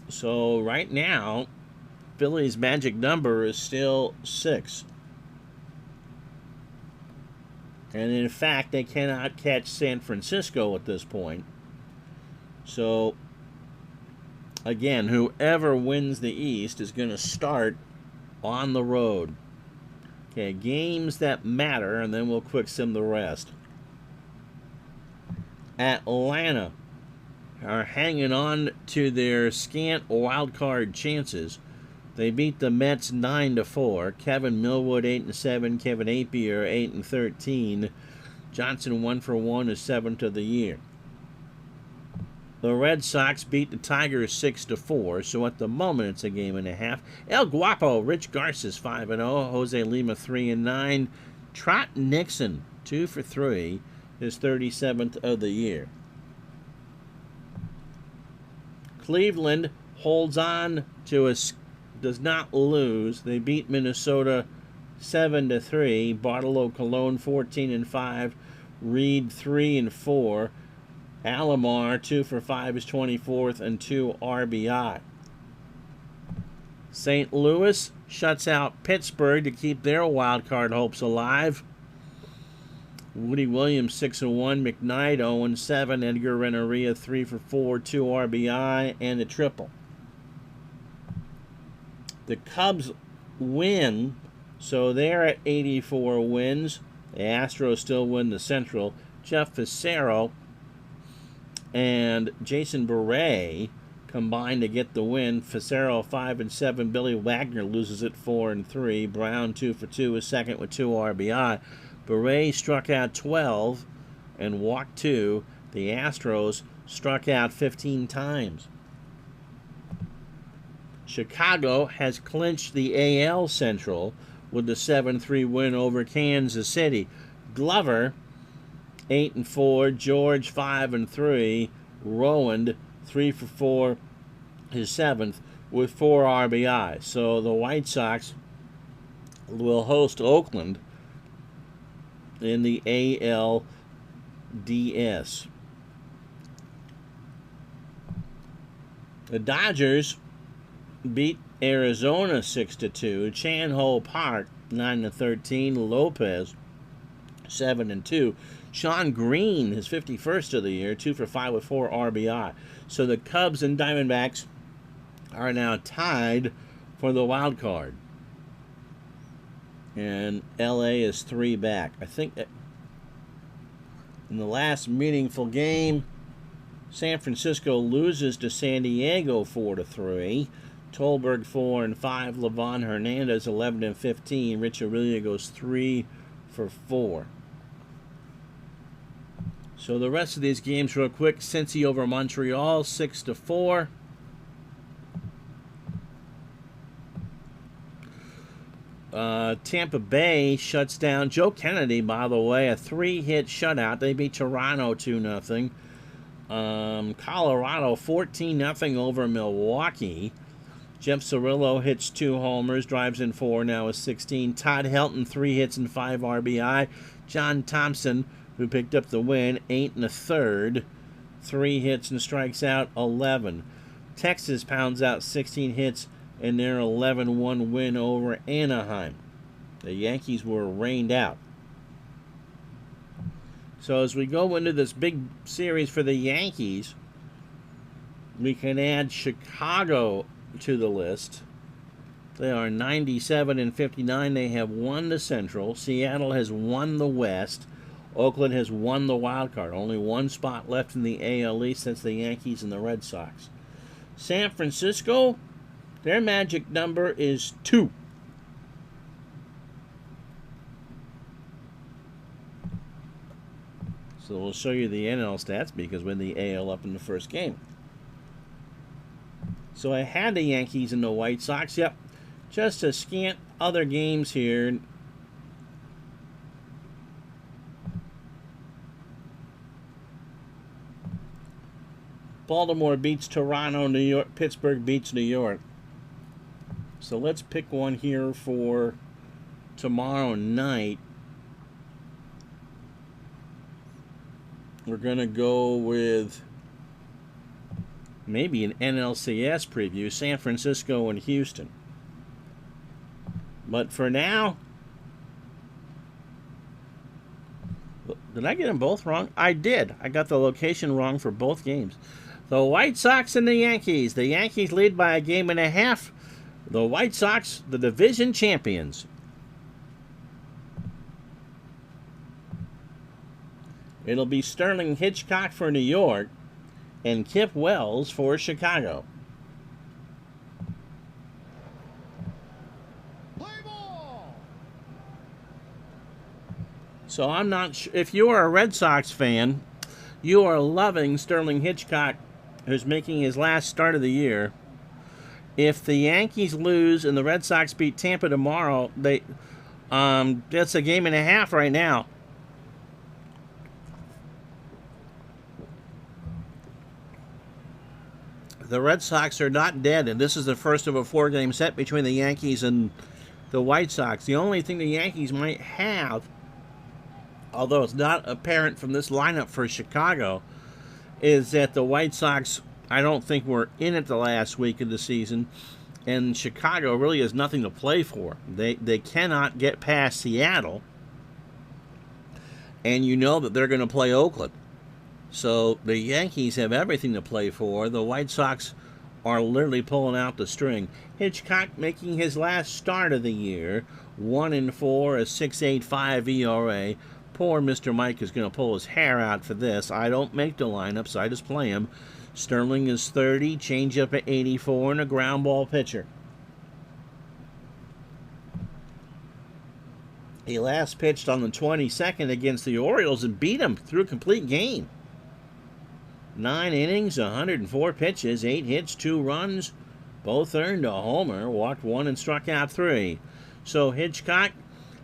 So right now, Philly's magic number is still 6. And in fact, they cannot catch San Francisco at this point. So, again, whoever wins the East is going to start on the road. Okay, games that matter, and then we'll quick sim the rest. Atlanta are hanging on to their scant wild card chances. They beat the Mets 9-4. Kevin Millwood 8-7. Kevin Apier 8-13. Johnson 1-for-1 is 7th of the year. The Red Sox beat the Tigers 6-4, so at the moment it's a game and a half. El Guapo, Rich Garces 5-0, Jose Lima 3-9, Trot Nixon 2-for-3, his 37th of the year. Cleveland holds on to does not lose. They beat Minnesota 7-3. Bartolo Colon 14-5, Reed 3-4. Alomar 2-for-5 is 24th and 2 RBI. St. Louis shuts out Pittsburgh to keep their wild card hopes alive. Woody Williams 6-1, McKnight 0-7, Edgar Renteria 3-for-4, 2 RBI, and a triple. The Cubs win, so they're at 84 wins. The Astros still win the Central. Jeff Fassero and Jason Beret combined to get the win. Fassero 5-7. Billy Wagner loses it 4-3. Brown 2-for-2 is second with 2 RBI. Beret struck out 12 and walked 2. The Astros struck out 15 times. Chicago has clinched the AL Central with the 7-3 win over Kansas City. Glover 8-4, George 5-3, Rowand 3-for-4, his 7th with 4 RBI. So the White Sox will host Oakland in the ALDS. The Dodgers beat Arizona 6-2. Chan Ho Park 9-13. Lopez 7-2. Sean Green, his 51st of the year, 2-for-5 with 4 RBI. So the Cubs and Diamondbacks are now tied for the wild card. And LA is 3 back. I think that in the last meaningful game, San Francisco loses to San Diego 4-3. Tolberg 4-5. Levon Hernandez 11-15. Rich Aurelio goes 3-for-4. So the rest of these games real quick. Cincy over Montreal 6-4. Tampa Bay shuts down Joe Kennedy, by the way, a 3-hit shutout. They beat Toronto 2-0. Colorado 14-0 over Milwaukee. Jeff Cirillo hits 2 homers, drives in 4, now is 16. Todd Helton 3 hits and 5 RBI. John Thompson who picked up the win, 8 1/3, 3 hits and strikes out 11. Texas pounds out 16 hits in their 11-1 win over Anaheim. The Yankees were rained out. So as we go into this big series for the Yankees, we can add Chicago to the list. They are 97-59. They have won the Central. Seattle has won the West. Oakland has won the wild card. Only one spot left in the AL East. That's the Yankees and the Red Sox. San Francisco, their magic number is 2. So we'll show you the NL stats because we're in the AL up in the first game. So I had the Yankees and the White Sox. Yep, just a scant other games here. Baltimore beats Toronto, New York. Pittsburgh beats New York. So let's pick one here for tomorrow night. We're going to go with maybe an NLCS preview, San Francisco and Houston. But for now, did I get them both wrong? I did. I got the location wrong for both games. The White Sox and the Yankees. The Yankees lead by a game and a half. The White Sox, the division champions. It'll be Sterling Hitchcock for New York and Kip Wells for Chicago. Play ball. So I'm not sure. If you are a Red Sox fan, you are loving Sterling Hitchcock, who's making his last start of the year. If the Yankees lose and the Red Sox beat Tampa tomorrow, that's a game and a half right now. The Red Sox are not dead, and this is the first of a 4-game set between the Yankees and the White Sox. The only thing the Yankees might have, although it's not apparent from this lineup for Chicago, is that the White Sox, I don't think, were in it the last week of the season, and Chicago really has nothing to play for. They cannot get past Seattle, and you know that they're going to play Oakland. So the Yankees have everything to play for. The White Sox are literally pulling out the string. Hitchcock making his last start of the year, 1-4, a 6.85 ERA. Poor Mr. Mike is going to pull his hair out for this. I don't make the lineups, I just play him. Sterling is 30, changeup at 84, and a ground ball pitcher. He last pitched on the 22nd against the Orioles and beat them through a complete game. 9 innings, 104 pitches, 8 hits, 2 runs, both earned a homer, walked 1 and struck out 3. So Hitchcock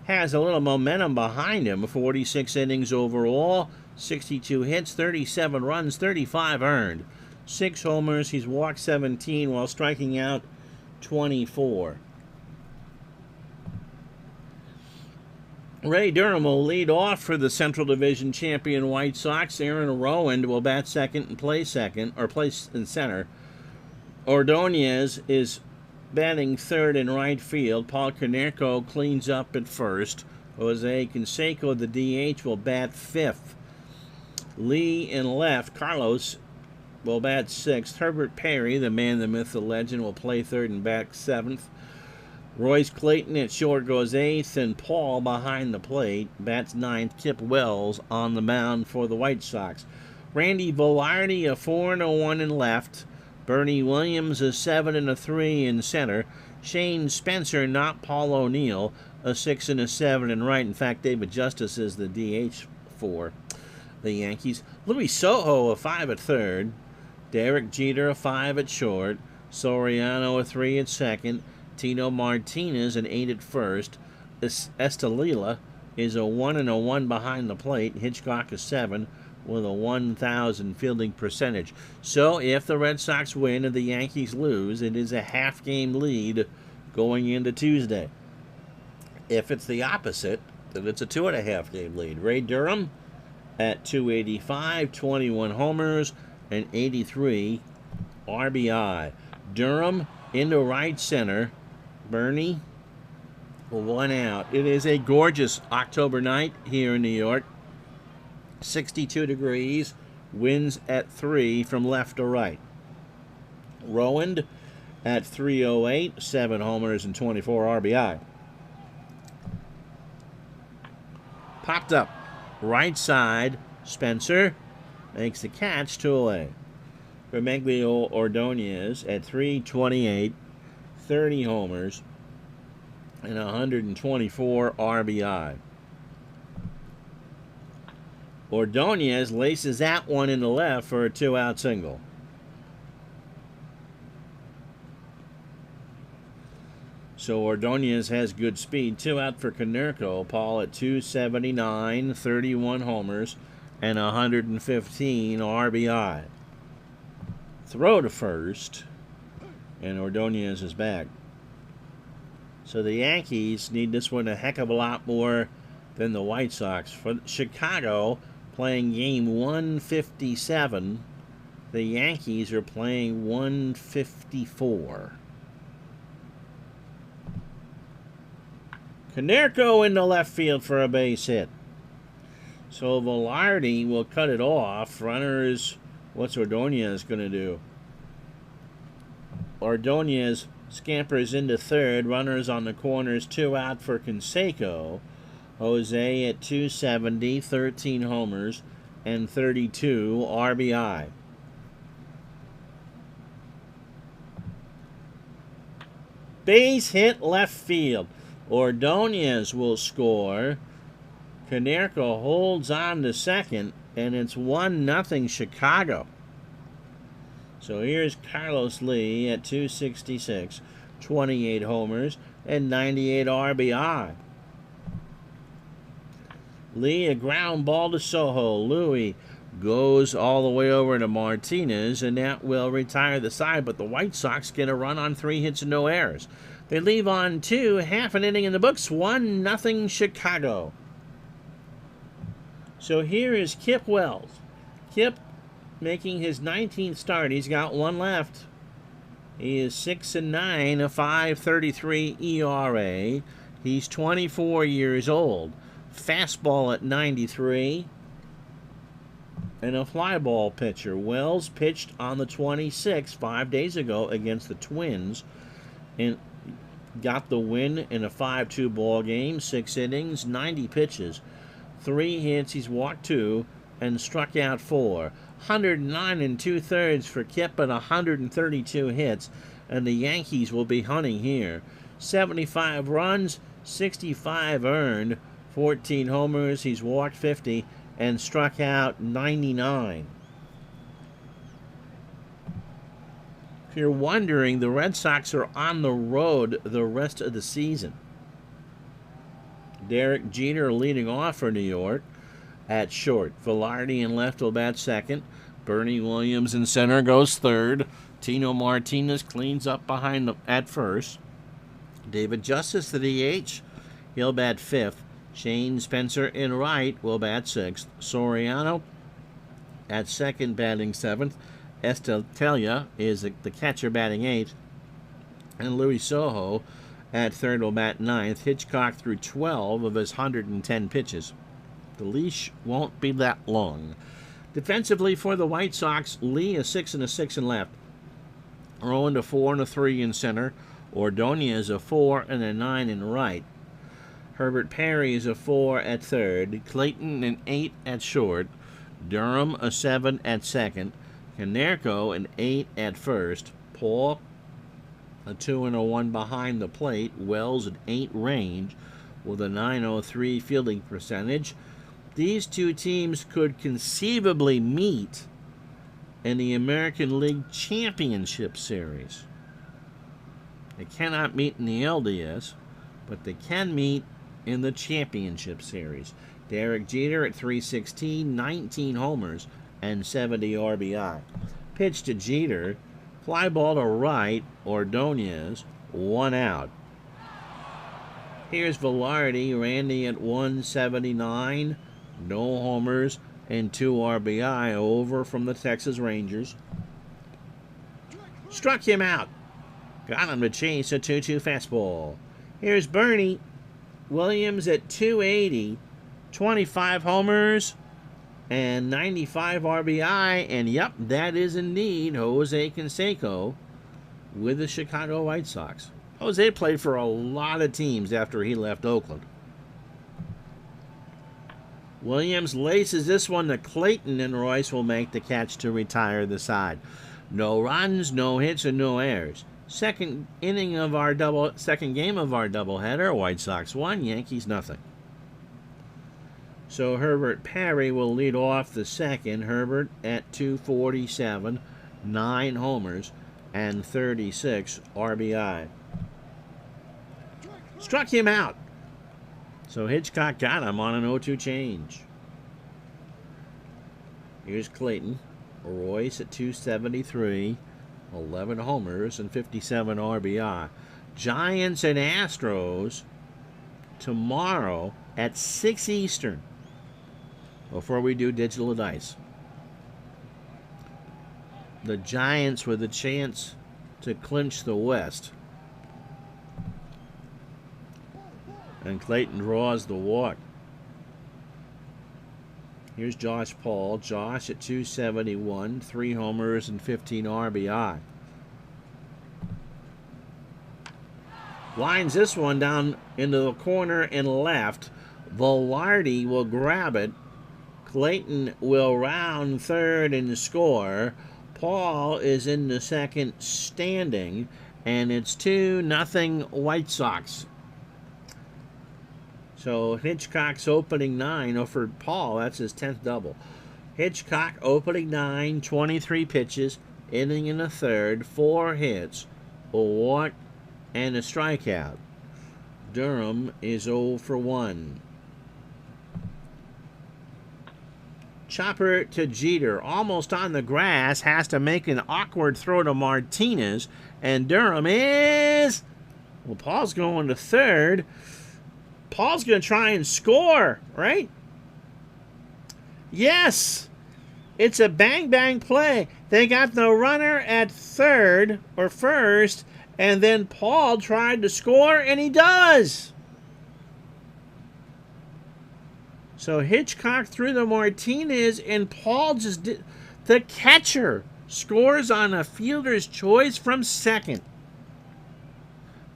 has a little momentum behind him, 46 innings overall, 62 hits, 37 runs, 35 earned. 6 homers, he's walked 17 while striking out 24. Ray Durham will lead off for the Central Division champion White Sox. Aaron Rowand will bat second and play second, or play in center. Ordonez is batting third in right field. Paul Konerko cleans up at first. Jose Canseco, the DH, will bat fifth. Lee in left. Carlos will bat sixth. Herbert Perry, the man, the myth, the legend, will play third and bat seventh. Royce Clayton at short goes eighth, and Paul behind the plate bats ninth. Kip Wells on the mound for the White Sox. Randy Velarde, a 4-1 in left. Bernie Williams, a 7-3 in center. Shane Spencer, not Paul O'Neill, a 6-7 in right. In fact, David Justice is the DH for the Yankees. Luis Sojo, a 5 at third. Derek Jeter, a 5 at short. Soriano, a 3 at second. Tino Martinez, an 8 at first. Estelila is a 1-1 behind the plate. Hitchcock, a 7 with a 1,000 fielding percentage. So if the Red Sox win and the Yankees lose, it is a half-game lead going into Tuesday. If it's the opposite, then it's a 2.5-game lead. Ray Durham at 285, 21 homers, and 83 RBI. Durham into right center. Bernie, 1 out. It is a gorgeous October night here in New York. 62 degrees, winds at 3 from left to right. Rowand at 308, 7 homers and 24 RBI. Popped up, right side, Spencer makes the catch, 2 away. Remeglio Ordonez at 328, 30 homers and 124 RBI. Ordonez laces that one in the left for a 2-out single. So Ordonez has good speed. 2 out for Konerko. Paul at 279, 31 homers, and 115 RBI. Throw to first, and Ordonez is back. So the Yankees need this one a heck of a lot more than the White Sox. For Chicago, playing game 157, the Yankees are playing 154. Konerko in the left field for a base hit. So Velarde will cut it off. Runners, what's Ordonez going to do? Ordonez scampers into third. Runners on the corners, 2 out for Canseco. Jose at 270, 13 homers, and 32 RBI. Base hit left field. Ordonez will score. Konerko holds on to second, and it's 1-0 Chicago. So here's Carlos Lee at 266, 28 homers, and 98 RBI. Lee, a ground ball to Soho. Louis goes all the way over to Martinez, and that will retire the side, but the White Sox get a run on 3 hits and no errors. They leave on 2, half an inning in the books, 1-0 Chicago. So here is Kip Wells. Kip making his 19th start. He's got 1 left. He is 6-9, a 5.33 ERA. He's 24 years old. Fastball at 93. And a fly ball pitcher. Wells pitched on the 26th, 5 days ago, against the Twins, and got the win in a 5-2 ball game. 6 innings, 90 pitches, 3 hits. He's walked 2 and struck out 4. 109 2/3 for Kip and 132 hits, and the Yankees will be hunting here. 75 runs, 65 earned, 14 homers. He's walked 50 and struck out 99. If you're wondering, the Red Sox are on the road the rest of the season. Derek Jeter leading off for New York at short. Velarde in left will bat second. Bernie Williams in center goes third. Tino Martinez cleans up behind them at first. David Justice, the DH, he'll bat fifth. Shane Spencer in right will bat sixth. Soriano at second, batting seventh. Estella is the catcher, batting eighth. And Louis Soho at third will bat ninth. Hitchcock threw 12 of his 110 pitches. The leash won't be that long. Defensively for the White Sox, Lee a 6 and a 6 in left. Rowan a 4 and a 3 in center. Ordonez a 4 and a 9 in right. Herbert Perry is a 4 at third. Clayton an 8 at short. Durham a 7 at second. Konerko an 8 at first. Paul a 2 and a 1 behind the plate. Wells an 8 range with a .903 fielding percentage. These two teams could conceivably meet in the American League Championship Series. They cannot meet in the LDS, but they can meet in the Championship Series. Derek Jeter at 316, 19 homers, and 70 RBI. Pitch to Jeter, fly ball to right, Ordonez, 1 out. Here's Velarde, Randy at 179, no homers, and 2 RBI over from the Texas Rangers. Struck him out. Got him to chase a 2-2 fastball. Here's Bernie Williams at 280, 25 homers, and 95 RBI. And yep, that is indeed Jose Canseco with the Chicago White Sox. Jose played for a lot of teams after he left Oakland. Williams laces this one to Clayton, and Royce will make the catch to retire the side. No runs, no hits, and no errors. Second game of our doubleheader. White Sox 1, Yankees nothing. So Herbert Perry will lead off the second. Herbert at 247, 9 homers, and 36 RBI. Struck him out. So Hitchcock got him on an 0-2 change. Here's Clayton. Royce at 273, 11 homers, and 57 RBI. Giants and Astros tomorrow at 6 Eastern before we do Digital Dice. The Giants with a chance to clinch the West. And Clayton draws the walk. Here's Josh Paul. Josh at 271, 3 homers and 15 RBI. Lines this one down into the corner and left. Velarde will grab it. Clayton will round third and score. Paul is in the second standing, and it's 2-0 White Sox. So Hitchcock's opening 9, oh, for Paul, that's his 10th double. Hitchcock opening 9, 23 pitches, inning in the third, 4 hits, a walk, and a strikeout. Durham is 0 for 1. Chopper to Jeter, almost on the grass, has to make an awkward throw to Martinez, and Durham is... Well, Paul's going to third. Paul's going to try and score, right? Yes! It's a bang-bang play. They got the runner at third, or first, and then Paul tried to score, and he does! So Hitchcock threw the Martinez, and Paul just did... The catcher scores on a fielder's choice from second.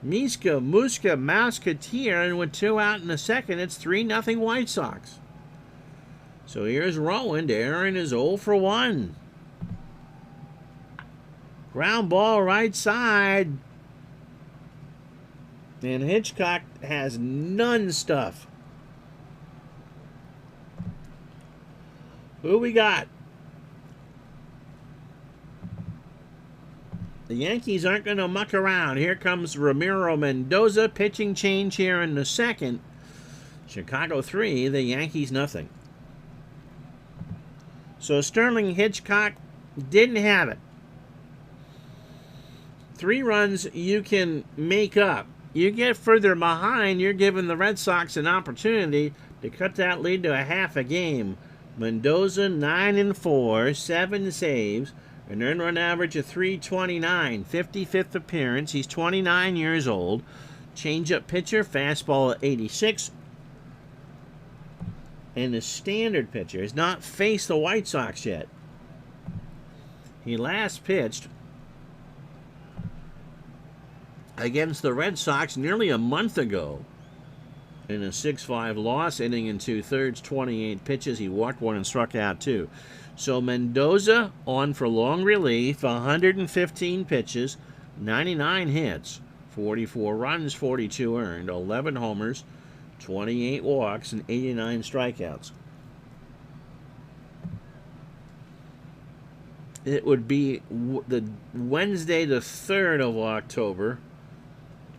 Muska, Mouseketeer, and with 2 out in the second, it's 3-0 White Sox. So here's Rowan. Aaron is 0 for 1. Ground ball right side. And Hitchcock has none stuff. Who we got? The Yankees aren't going to muck around. Here comes Ramiro Mendoza. Pitching change here in the second. Chicago 3, the Yankees nothing. So Sterling Hitchcock didn't have it. 3 runs you can make up. You get further behind, you're giving the Red Sox an opportunity to cut that lead to a half a game. Mendoza 9-4, 7 saves. An earned run average of 329, 55th appearance. He's 29 years old. Change-up pitcher, fastball at 86. And the standard pitcher has not faced the White Sox yet. He last pitched against the Red Sox nearly a month ago in a 6-5 loss, inning in 2/3, 28 pitches. He walked 1 and struck out 2. So Mendoza on for long relief, 115 pitches, 99 hits, 44 runs, 42 earned, 11 homers, 28 walks, and 89 strikeouts. It would be the Wednesday the 3rd of October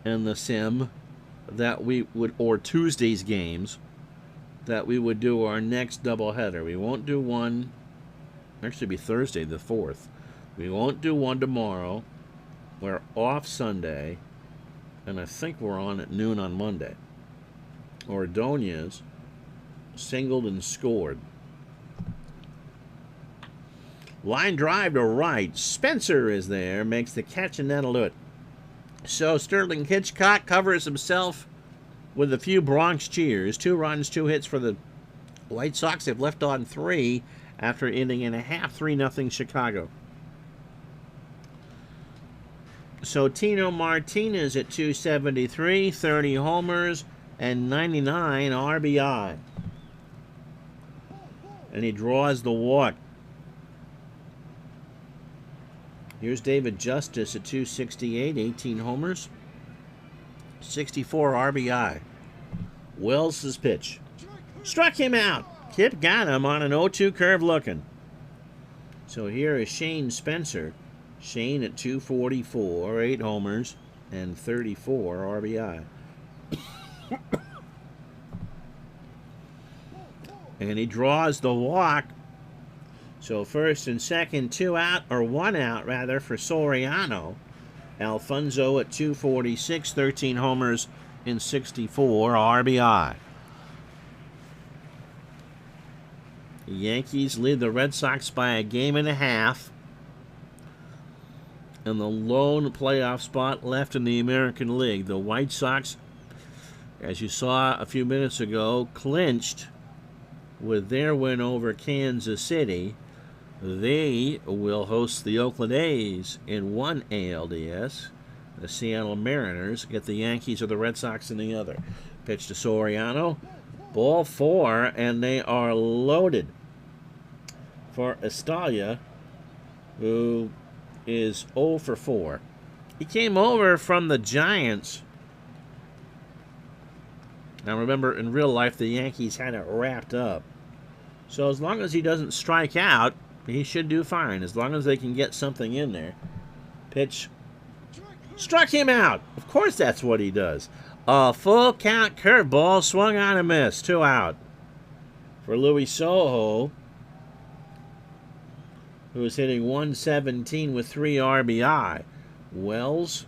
in the sim that we would, or Tuesday's games, that we would do our next doubleheader. We won't do one. Actually, be Thursday the 4th. We won't do one tomorrow. We're off Sunday, and I think we're on at noon on Monday. Ordonez singled and scored. Line drive to right. Spencer is there, makes the catch, and that'll do it. So Sterling Hitchcock covers himself with a few Bronx cheers. 2 runs, 2 hits for the White Sox. They've left on 3 after inning and a half. 3-0 Chicago. So Tino Martinez at 273, 30 homers, and 99 RBI. And he draws the walk. Here's David Justice at 268, 18 homers, 64 RBI. Wells' pitch. Struck him out. Kip got him on an 0-2 curve looking. So here is Shane Spencer. Shane at 244, 8 homers, and 34 RBI. And he draws the walk. So first and second, 2 out, or 1 out rather, for Soriano. Alfonso at 246, 13 homers, and 64 RBI. The Yankees lead the Red Sox by a game and a half. And the lone playoff spot left in the American League. The White Sox, as you saw a few minutes ago, clinched with their win over Kansas City. They will host the Oakland A's in one ALDS. The Seattle Mariners get the Yankees or the Red Sox in the other. Pitch to Soriano. Ball 4, and they are loaded for Estalia, who is 0 for 4. He came over from the Giants. Now remember, in real life, the Yankees had it wrapped up. So as long as he doesn't strike out, he should do fine, as long as they can get something in there. Pitch. Struck him out. Of course that's what he does. A full count curveball swung on a miss. 2 out. For Luis Sojo, who is hitting 117 with 3 RBI. Wells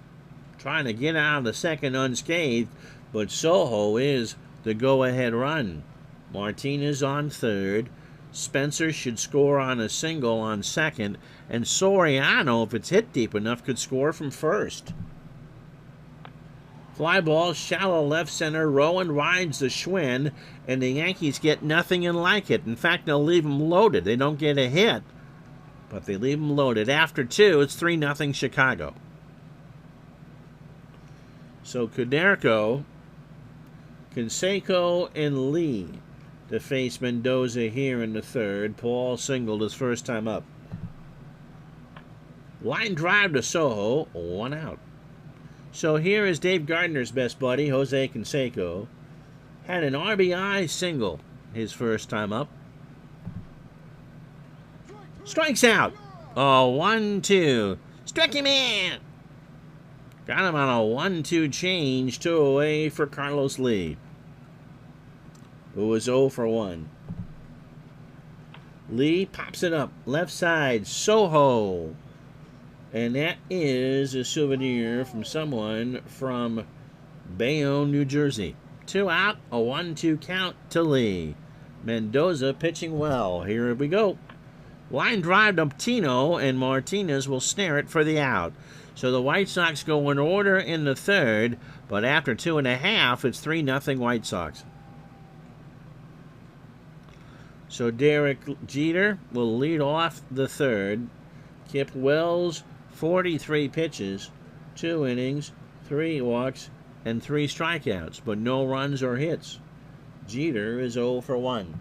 trying to get out of the second unscathed, but Sojo is the go-ahead run. Martinez on third. Spencer should score on a single on second. And Soriano, if it's hit deep enough, could score from first. Fly ball, shallow left center. Rowan rides the Schwinn, and the Yankees get nothing and like it. In fact, they'll leave them loaded. They don't get a hit, but they leave them loaded. After 2, it's 3-0 Chicago. So Canseco, and Lee to face Mendoza here in the third. Paul singled his first time up. Line drive to Sojo, 1 out. So here is Dave Gardner's best buddy, Jose Canseco. Had an RBI single his first time up. Strikes out. Oh, 1-2. Struck him in. Got him on a 1-2 change. 2 away for Carlos Lee, who was 0 for 1. Lee pops it up. Left side, Sojo. And that is a souvenir from someone from Bayonne, New Jersey. 2 out, a 1-2 count to Lee. Mendoza pitching well. Here we go. Line drive to Tino, and Martinez will snare it for the out. So the White Sox go in order in the third, but after 2.5, it's 3-0 White Sox. So Derek Jeter will lead off the third. Kip Wells, 43 pitches, 2 innings, 3 walks, and 3 strikeouts, but no runs or hits. Jeter is 0 for 1.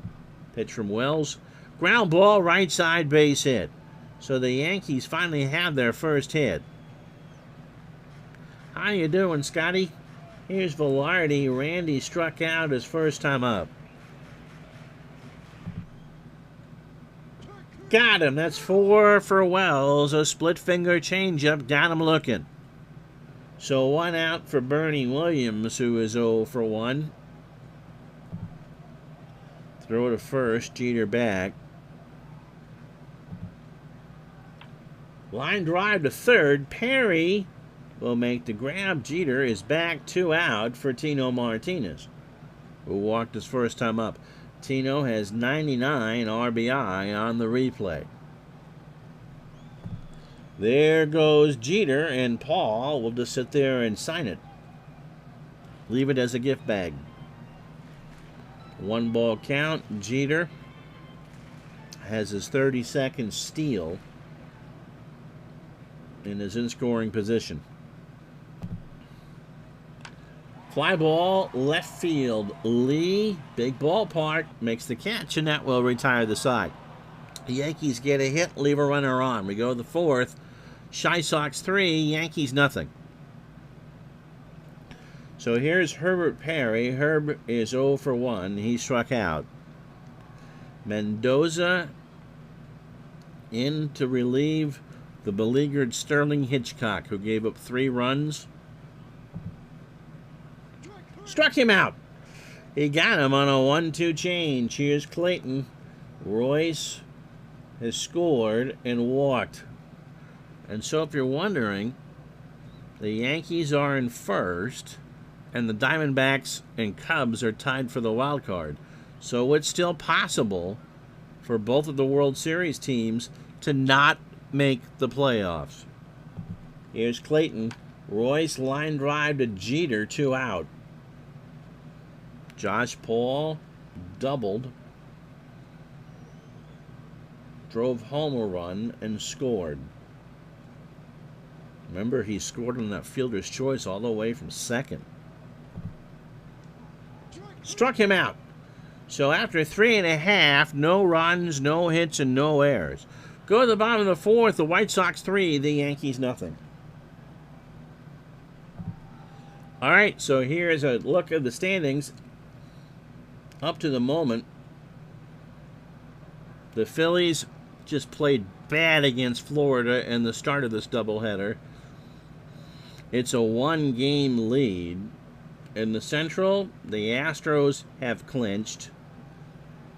Pitch from Wells. Ground ball, right side, base hit. So the Yankees finally have their first hit. How you doing, Scotty? Here's Velarde. Randy struck out his first time up. Got him. That's 4 for Wells. A split finger changeup. Got him looking. So 1 out for Bernie Williams, who is 0 for 1. Throw to first. Jeter back. Line drive to third. Perry will make the grab. Jeter is back. 2 out for Tino Martinez, who walked his first time up. Tino has 99 RBI on the replay. There goes Jeter, and Paul will just sit there and sign it. Leave it as a gift bag. 1 ball count. Jeter has his 32nd steal and is in scoring position. Fly ball, left field. Lee, big ballpark, makes the catch, and that will retire the side. The Yankees get a hit, leave a runner on. We go to the 4th. Chi Sox 3, Yankees nothing. So here's Herbert Perry. Herb is 0 for 1. He struck out. Mendoza in to relieve the beleaguered Sterling Hitchcock, who gave up 3 runs. Struck him out. He got him on a 1-2 change. Here's Clayton. Royce has scored and walked. And so if you're wondering, the Yankees are in first, and the Diamondbacks and Cubs are tied for the wild card. So it's still possible for both of the World Series teams to not make the playoffs. Here's Clayton. Royce line drive to Jeter, 2 out. Josh Paul doubled, drove home a run, and scored. Remember, he scored on that fielder's choice all the way from second. Struck him out. So after 3.5, no runs, no hits, and no errors. Go to the bottom of the 4th, the White Sox 3, the Yankees nothing. All right, so here's a look at the standings. Up to the moment, the Phillies just played bad against Florida in the start of this doubleheader. It's a 1-game lead. In the Central, the Astros have clinched.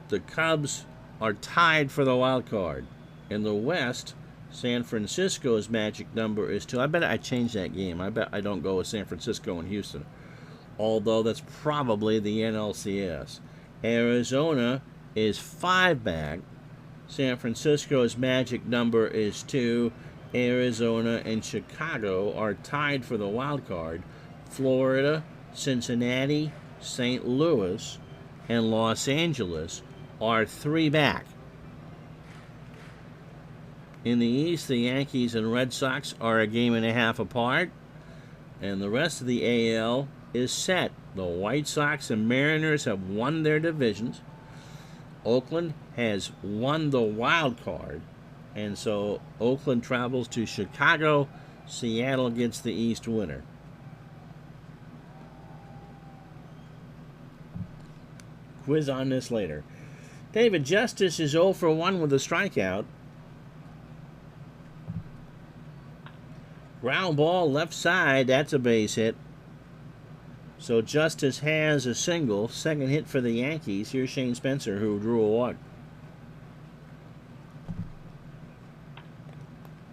The Cubs are tied for the wild card. In the West, San Francisco's magic number is 2. I bet I changed that game. I bet I don't go with San Francisco and Houston. Although that's probably the NLCS. Arizona is 5 back. San Francisco's magic number is 2. Arizona and Chicago are tied for the wild card. Florida, Cincinnati, St. Louis, and Los Angeles are 3 back. In the East, the Yankees and Red Sox are a 1.5 apart, and the rest of the AL is set. The White Sox and Mariners have won their divisions. Oakland has won the wild card, and so Oakland travels to Chicago. Seattle gets the East winner. Quiz on this later. David Justice is 0 for 1 with a strikeout. Ground ball left side, that's a base hit. So Justice has a single. Second hit for the Yankees. Here's Shane Spencer, who drew a walk.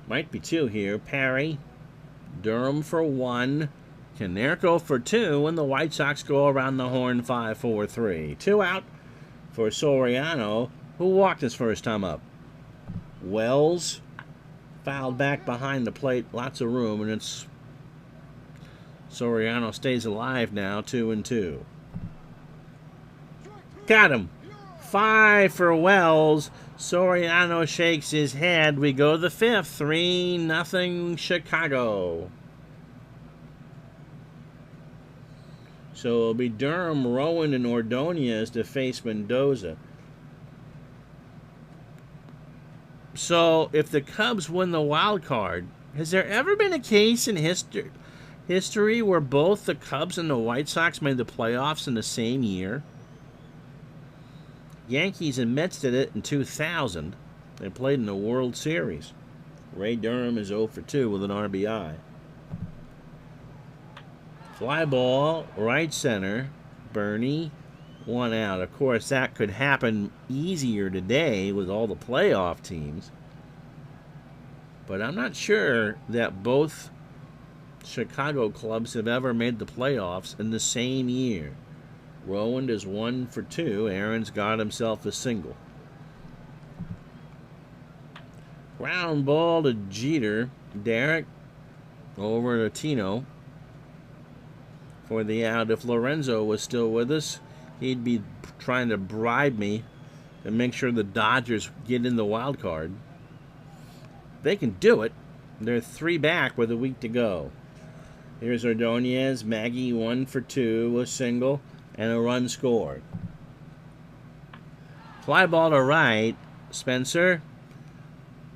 Might be 2 here. Parry. Durham for 1. Konerko for 2. And the White Sox go around the horn 5-4-3. 2 out for Soriano, who walked his first time up. Wells fouled back behind the plate. Lots of room, and it's Soriano stays alive now, 2-2. Got him. 5 for Wells. Soriano shakes his head. We go to the 5th. 3-0 Chicago. So it'll be Durham, Rowan, and Ordonez to face Mendoza. So if the Cubs win the wild card, has there ever been a case in history where both the Cubs and the White Sox made the playoffs in the same year? Yankees and Mets did it in 2000. They played in the World Series. Ray Durham is 0 for 2 with an RBI. Fly ball, right center. Bernie, 1 out. Of course, that could happen easier today with all the playoff teams. But I'm not sure that both Chicago clubs have ever made the playoffs in the same year. Rowan is 1 for 2. Aaron's got himself a single. Ground ball to Jeter. Derek over to Tino for the out. If Lorenzo was still with us, he'd be trying to bribe me to make sure the Dodgers get in the wild card. They can do it. They're 3 back with a week to go. Here's Ordonez. Maggie 1 for 2, a single, and a run scored. Fly ball to right. Spencer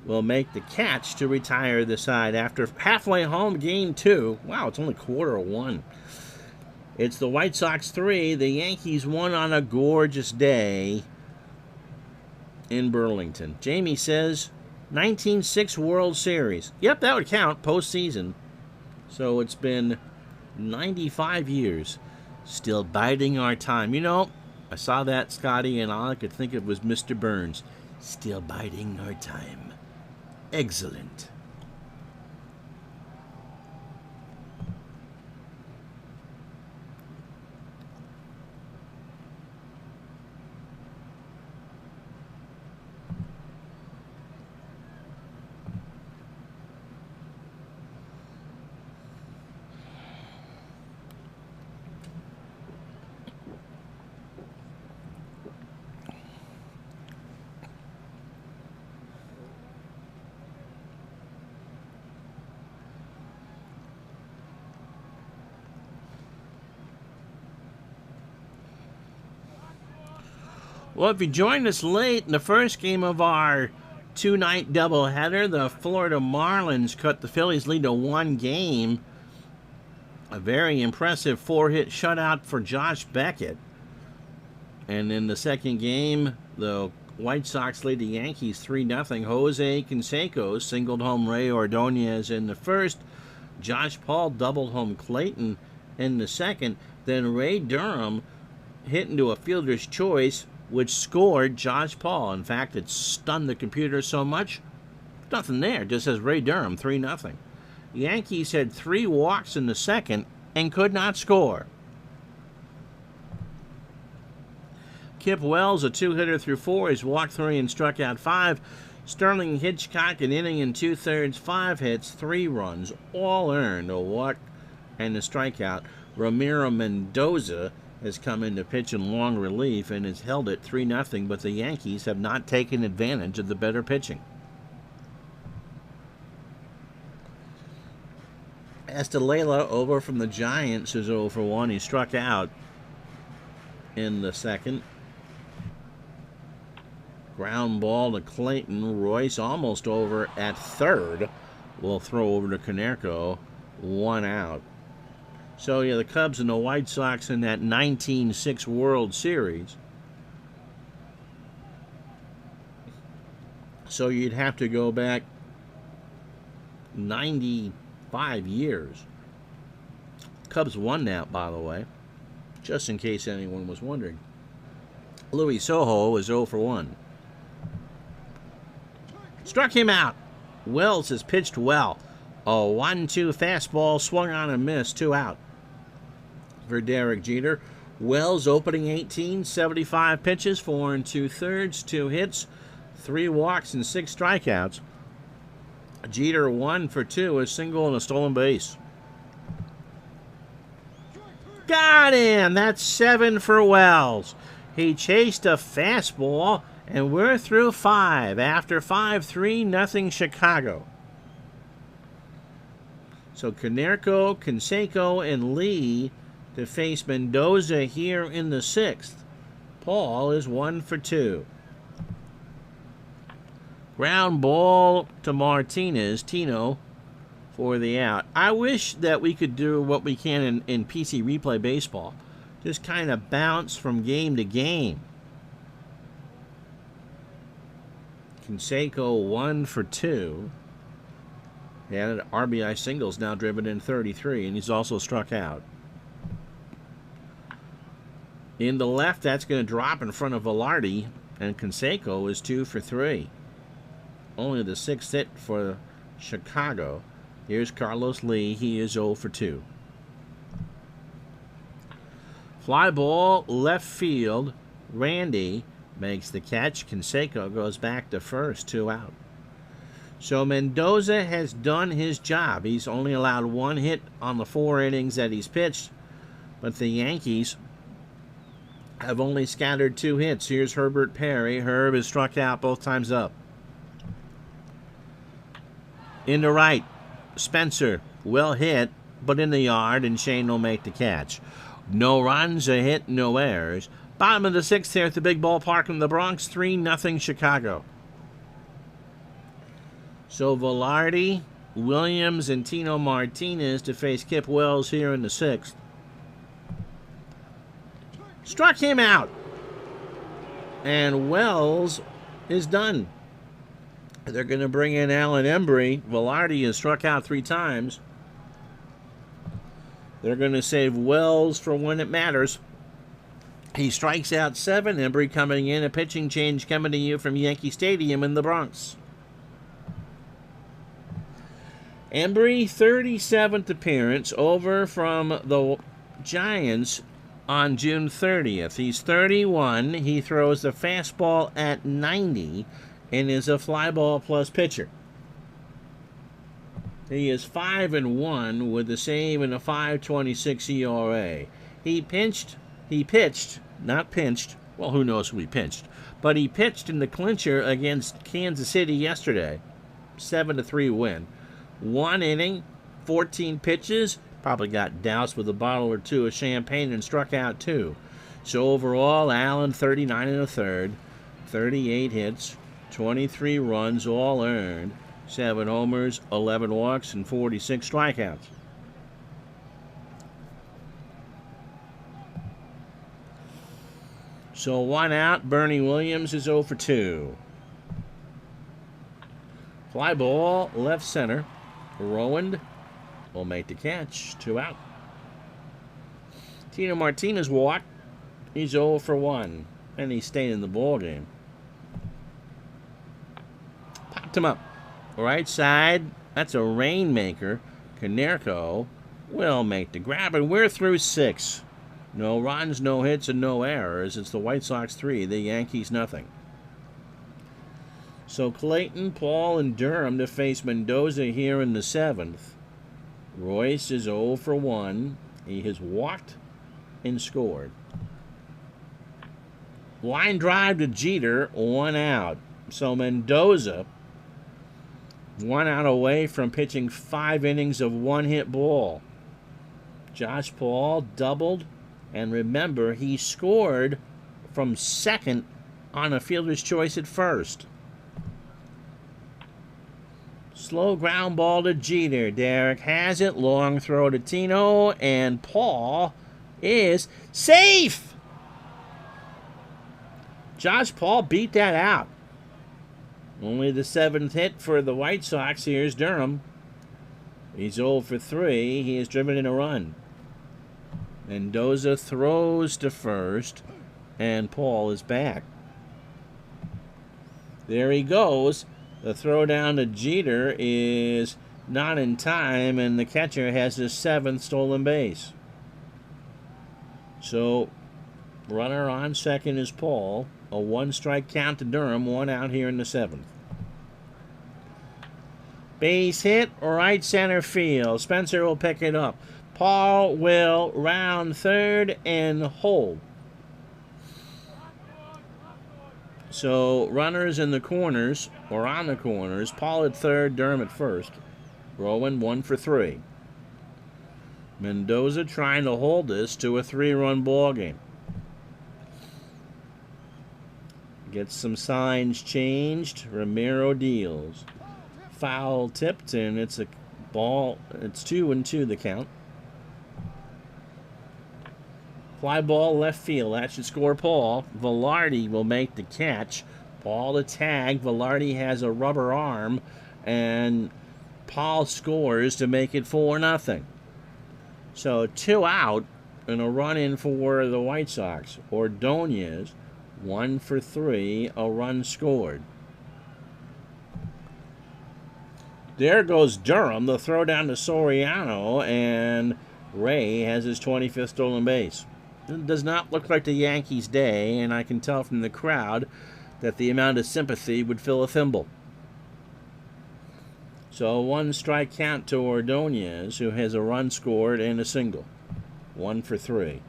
will make the catch to retire the side after halfway home, game 2. Wow, it's only quarter 1. It's the White Sox 3, the Yankees 1 on a gorgeous day in Burlington. Jamie says 1906 World Series. Yep, that would count, postseason. So it's been 95 years. Still biding our time. You know, I saw that, Scotty, and all I could think of was Mr. Burns. Still biding our time. Excellent. Well, if you joined us late in the first game of our 2-night doubleheader, the Florida Marlins cut the Phillies' lead to 1 game. A very impressive 4-hit shutout for Josh Beckett. And in the second game, the White Sox lead the Yankees 3-0. Jose Canseco singled home Ray Ordonez in the first. Josh Paul doubled home Clayton in the second. Then Ray Durham hit into a fielder's choice, which scored Josh Paul. In fact, it stunned the computer so much, nothing there. Just says Ray Durham, 3-0. The Yankees had 3 walks in the second and could not score. Kip Wells, a 2-hitter through 4. He's walked 3 and struck out 5. Sterling Hitchcock, an inning and 2/3, 5 hits, 3 runs, all earned, a walk and a strikeout. Ramiro Mendoza has come in to pitch in long relief and has held it 3-0, but the Yankees have not taken advantage of the better pitching. Estelela over from the Giants is 0 for 1. He struck out in the second. Ground ball to Clayton. Royce almost over at third. Will throw over to Konerko. 1 out. So, yeah, the Cubs and the White Sox in that 1906 World Series. So you'd have to go back 95 years. Cubs won that, by the way, just in case anyone was wondering. Louis Soho is 0 for 1. Struck him out. Wells has pitched well. A 1-2 fastball swung on and missed. 2 out for Derek Jeter. Wells opening 18, 75 pitches, 4 2/3, 2 hits, 3 walks, and 6 strikeouts. Jeter 1 for 2, a single and a stolen base. Got him! That's 7 for Wells. He chased a fastball, and we're through 5. After 5, 3-0 Chicago. So Konerko, Canseco, and Lee to face Mendoza here in the 6th. Paul is 1 for 2. Ground ball to Martinez. Tino for the out. I wish that we could do what we can in PC Replay Baseball. Just kind of bounce from game to game. Canseco 1 for 2. He had an RBI singles, now driven in 33, and he's also struck out. In the left, that's going to drop in front of Velarde, and Canseco is 2 for 3. Only the 6th hit for Chicago. Here's Carlos Lee. He is 0 for 2. Fly ball, left field. Randy makes the catch. Canseco goes back to first, 2 out. So Mendoza has done his job. He's only allowed 1 hit on the 4 innings that he's pitched, but the Yankees have only scattered 2 hits. Here's Herbert Perry. Herb is struck out both times up. In the right, Spencer, well hit, but in the yard, and Shane will make the catch. No runs, a hit, no errors. Bottom of the 6th here at the big ballpark in the Bronx, 3-0 Chicago. So Velarde, Williams, and Tino Martinez to face Kip Wells here in the 6th. Struck him out. And Wells is done. They're going to bring in Alan Embry. Velarde is struck out 3 times. They're going to save Wells for when it matters. He strikes out 7. Embry coming in. A pitching change coming to you from Yankee Stadium in the Bronx. Embry, 37th appearance, over from the Giants on June 30th. He's 31. He throws the fastball at 90 and is a fly ball plus pitcher. He is 5-1 with a save and a 5.26 ERA. He pitched, not pinched. Well, who knows who he pinched? But he pitched in the clincher against Kansas City yesterday. 7-3 win. 1 inning, 14 pitches. Probably got doused with a bottle or 2 of champagne and struck out 2. So overall, Allen 39 1/3, 38 hits, 23 runs, all earned, 7 homers, 11 walks, and 46 strikeouts. So 1 out. Bernie Williams is 0 for 2. Fly ball, left center. Rowand will make the catch. 2 out. Tino Martinez walked. He's 0 for 1. And he's staying in the ball game. Popped him up. Right side. That's a rainmaker. Konerko will make the grab. And we're through 6. No runs, no hits, and no errors. It's the White Sox 3. The Yankees nothing. So Clayton, Paul, and Durham to face Mendoza here in the 7th. Royce is 0 for 1. He has walked and scored. Line drive to Jeter, 1 out. So Mendoza, 1 out away from pitching 5 innings of 1-hit ball. Josh Paul doubled, and remember, he scored from second on a fielder's choice at first. Slow ground ball to Jeter. Derek has it. Long throw to Tino. And Paul is safe. Josh Paul beat that out. Only the 7th hit for the White Sox. Here's Durham. He's 0 for 3. He has driven in a run. Mendoza throws to first. And Paul is back. There he goes. The throw down to Jeter is not in time, and the catcher has his 7th stolen base. So, runner on second is Paul. A 1-strike count to Durham, 1 out here in the 7th. Base hit, right center field. Spencer will pick it up. Paul will round third and hold. So, runners in the corners, or on the corners. Paul at third, Durham at first. Rowand 1 for 3. Mendoza trying to hold this to a 3-run ball game. Gets some signs changed. Ramiro deals. Foul tipped, and it's a ball. It's 2-2 the count. Fly ball left field. That should score Paul. Velarde will make the catch. Paul the tag. Velarde has a rubber arm. And Paul scores to make it 4-0. So 2 out and a run in for the White Sox. Ordonez, 1 for 3. A run scored. There goes Durham. The throw down to Soriano. And Ray has his 25th stolen base. It does not look like the Yankees' day, and I can tell from the crowd that the amount of sympathy would fill a thimble. So 1 strike count to Ordonez, who has a run scored and a single. 1 for 3.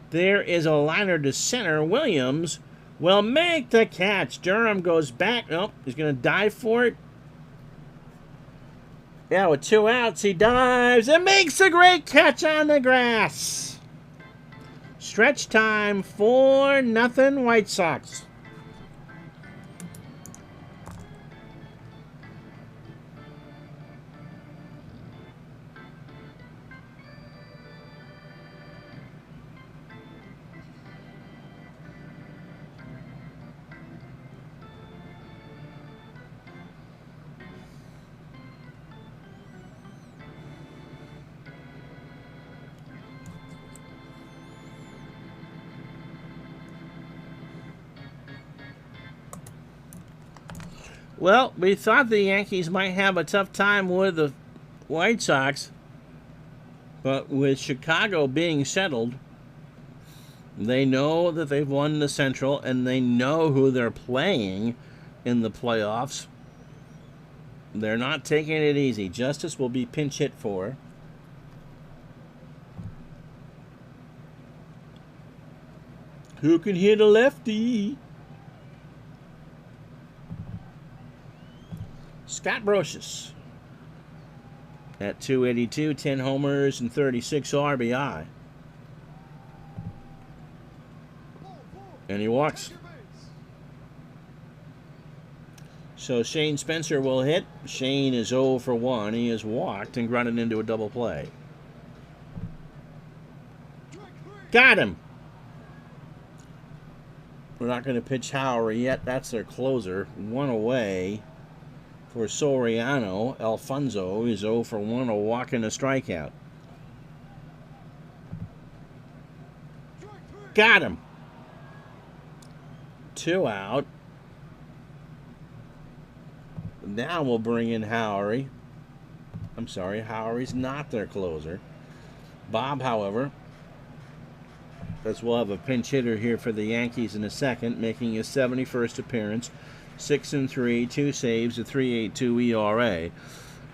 There is a liner to center. Williams will make the catch. Durham goes back. Nope, he's going to dive for it. Yeah, with 2 outs, he dives and makes a great catch on the grass. Stretch time, 4-0 White Sox. Well, we thought the Yankees might have a tough time with the White Sox, but with Chicago being settled, they know that they've won the Central, and they know who they're playing in the playoffs. They're not taking it easy. Justice will be pinch hit for. Who can hit a lefty? Scott Brosius at 282, 10 homers and 36 RBI. And he walks. So Shane Spencer will hit. Shane is 0 for 1. He has walked and grunted into a double play. Got him. We're not going to pitch Howery yet. That's their closer. 1 away. For Soriano, Alfonso is 0 for 1, a walk and a strikeout. Got him. 2 out. Now we'll bring in Howery. I'm sorry, Howery's not their closer. Bob, however, as we'll have a pinch hitter here for the Yankees in a second, making his 71st appearance. 6-3, 2 saves, a 3.82 ERA.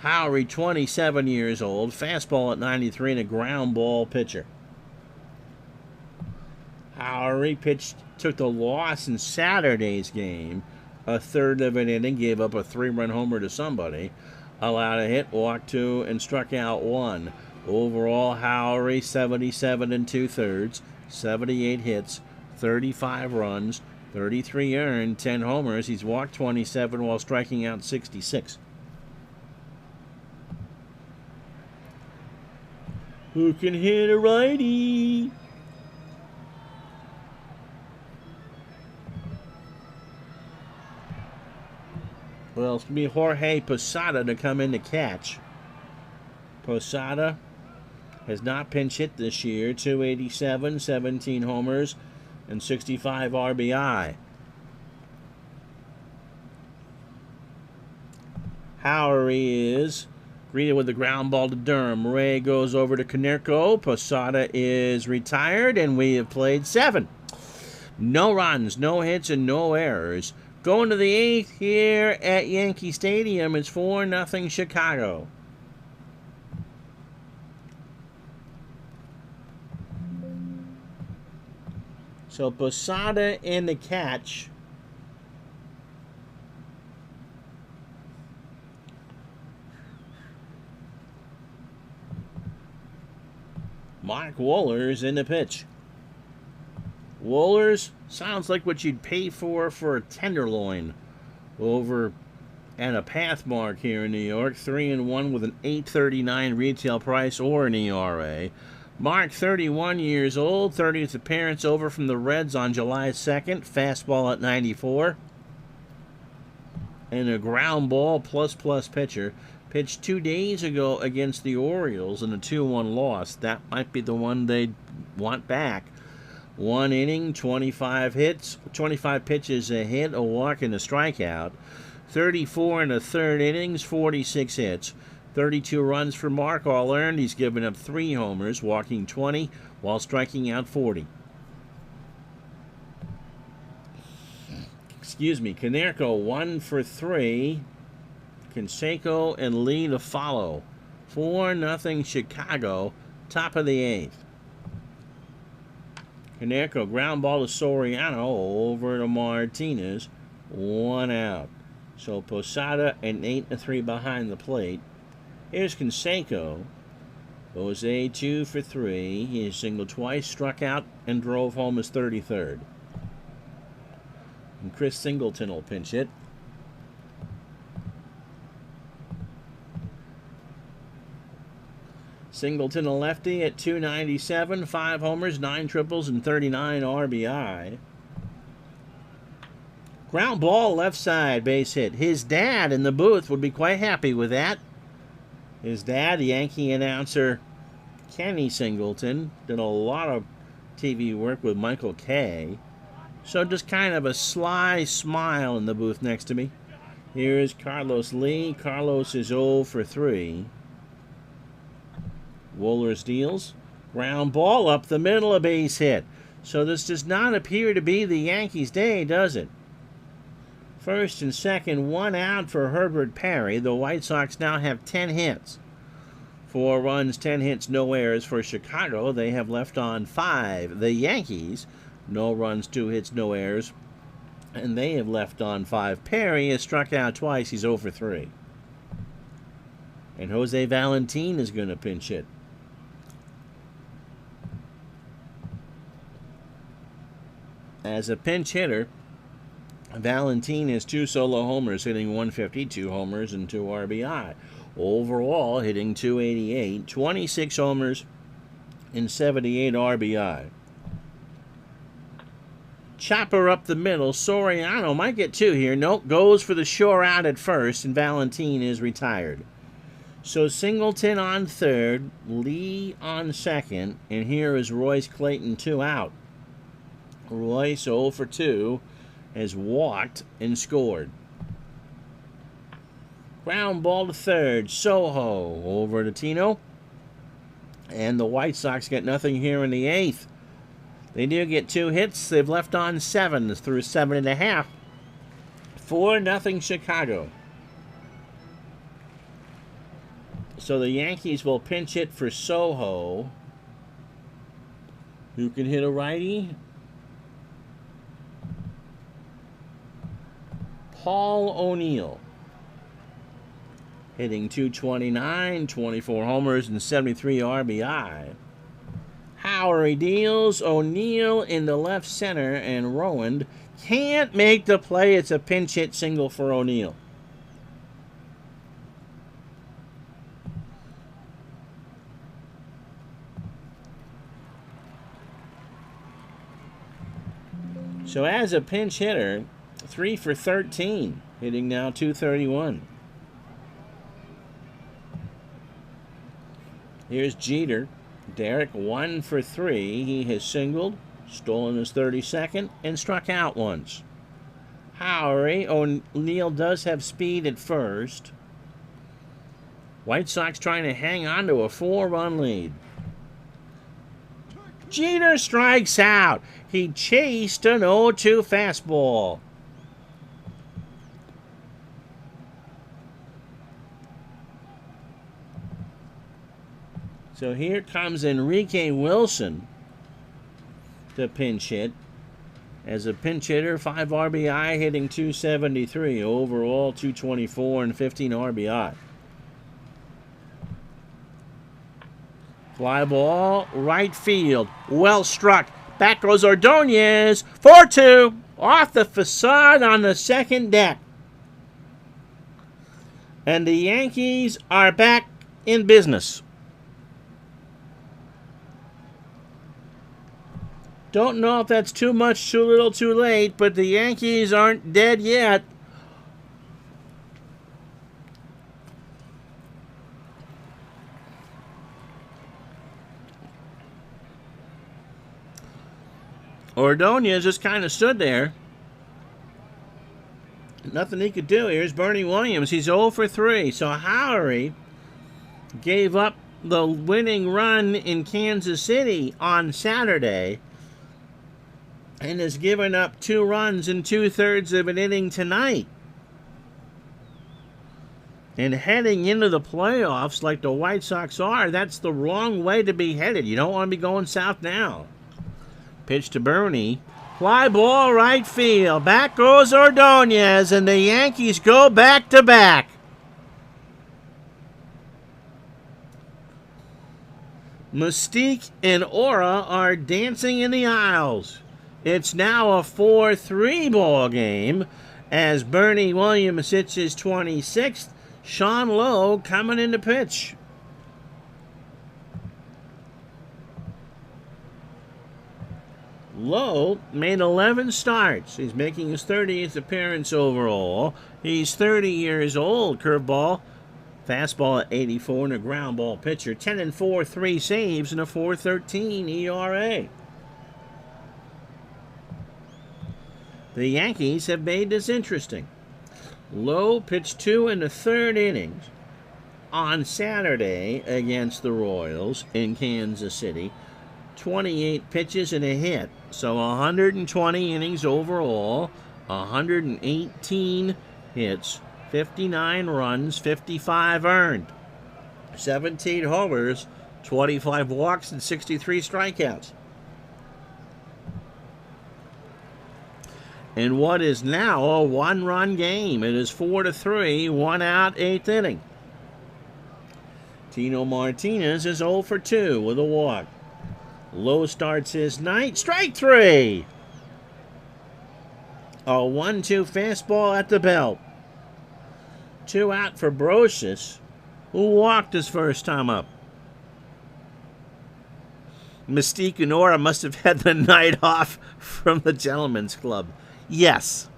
Howery, 27 years old, fastball at 93, and a ground ball pitcher. Howery took the loss in Saturday's game, a third of an inning, gave up a 3-run homer to somebody, allowed a hit, walked 2, and struck out 1. Overall, Howery, 77 2/3, 78 hits, 35 runs, 33 earned, 10 homers. He's walked 27 while striking out 66. Who can hit a righty? Well, it's going to be Jorge Posada to come in to catch. Posada has not pinch hit this year. 287, 17 homers, and 65 RBI. Howery is greeted with a ground ball to Durham. Ray goes over to Konerko. Posada is retired, and we have played 7. No runs, no hits, and no errors. Going to the 8th here at Yankee Stadium. It's 4-0 Chicago. So Posada in the catch. Mark Wohlers in the pitch. Wohlers sounds like what you'd pay for a tenderloin over at a Pathmark here in New York. 3-1 with an $8.39 retail price or an ERA. Mark, 31 years old, 30th appearance over from the Reds on July 2nd. Fastball at 94. And a ground ball plus pitcher. Pitched 2 days ago against the Orioles in a 2-1 loss. That might be the one they want back. 1 inning, 25 hits, 25 pitches, a hit, a walk, and a strikeout. 34 1/3 innings, 46 hits. 32 runs for Mark, all earned. He's given up 3 homers, walking 20 while striking out 40. Excuse me, Konerko 1 for 3. Canseco and Lee to follow. 4-0 Chicago, top of the 8th. Canseco ground ball to Soriano, over to Martinez. 1 out. So Posada an 8-3 behind the plate. Here's Canseco. Jose 2 for 3. He singled twice, struck out, and drove home his 33rd. And Chris Singleton will pinch hit. Singleton, a lefty at 297, 5 homers, 9 triples, and 39 RBI. Ground ball, left side, base hit. His dad in the booth would be quite happy with that. His dad, the Yankee announcer Kenny Singleton, did a lot of TV work with Michael Kay. So just kind of a sly smile in the booth next to me. Here's Carlos Lee. Carlos is 0 for 3. Wohlers deals. Ground ball up the middle, a base hit. So this does not appear to be the Yankees' day, does it? First and second, 1 out for Herbert Perry. The White Sox now have 10 hits. 4 runs, 10 hits, no errors for Chicago. They have left on 5. The Yankees, no runs, 2 hits, no errors. And they have left on 5. Perry has struck out twice. He's 0 for 3. And Jose Valentin is going to pinch hit. As a pinch hitter, Valentin has 2 solo homers, hitting 152 homers and 2 RBI. Overall, hitting 288, 26 homers and 78 RBI. Chopper up the middle. Soriano might get 2 here. Nope, goes for the shore out at first, and Valentin is retired. So Singleton on third, Lee on second, and here is Royce Clayton 2 out. Royce 0 for 2 has walked and scored. Ground ball to third, Soho over to Tino. And the White Sox get nothing here in the 8th. They do get 2 hits. They've left on 7 through 7.5. 4-0 Chicago. So the Yankees will pinch hit for Soho, who can hit a righty. Paul O'Neill, hitting 229, 24 homers, and 73 RBI. Howery deals. O'Neill in the left center, and Rowand can't make the play. It's a pinch hit single for O'Neill. So as a pinch hitter, 3 for 13, hitting now 231. Here's Jeter. Derek 1 for 3. He has singled, stolen his 32nd, and struck out once. Howery, O'Neill does have speed at first. White Sox trying to hang on to a 4-run lead. Jeter strikes out. He chased an 0-2 fastball. So here comes Enrique Wilson to pinch hit. As a pinch hitter, 5 RBI, hitting 273. Overall, 224 and 15 RBI. Fly ball, right field. Well struck. Back goes Ordonez. 4-2. Off the facade on the second deck. And the Yankees are back in business. Don't know if that's too much, too little, too late, but the Yankees aren't dead yet. Ordonez just kind of stood there. Nothing he could do. Here's Bernie Williams. He's 0 for 3. So Howery gave up the winning run in Kansas City on Saturday and has given up 2 runs in 2/3 of an inning tonight. And heading into the playoffs like the White Sox are, that's the wrong way to be headed. You don't want to be going south now. Pitch to Bernie. Fly ball right field. Back goes Ordonez, and the Yankees go back-to-back. Mystique and Aura are dancing in the aisles. It's now a 4-3 ball game as Bernie Williams hits his 26th. Sean Lowe coming in to pitch. Lowe made 11 starts. He's making his 30th appearance overall. He's 30 years old. Curveball, fastball at 84, and a ground ball pitcher. 10-4, 3 saves, and a 4.13 ERA. The Yankees have made this interesting. Lowe pitched 2 in the 3rd innings on Saturday against the Royals in Kansas City. 28 pitches and a hit. So 120 innings overall, 118 hits, 59 runs, 55 earned, 17 homers, 25 walks, and 63 strikeouts. In what is now a 1-run game. It is 4-3, 1 out, 8th inning. Tino Martinez is 0 for 2 with a walk. Lowe starts his night. Strike 3. A 1-2 fastball at the belt. 2 out for Brosius, who walked his first time up. Mystique and Aura must have had the night off from the Gentlemen's Club. Yes.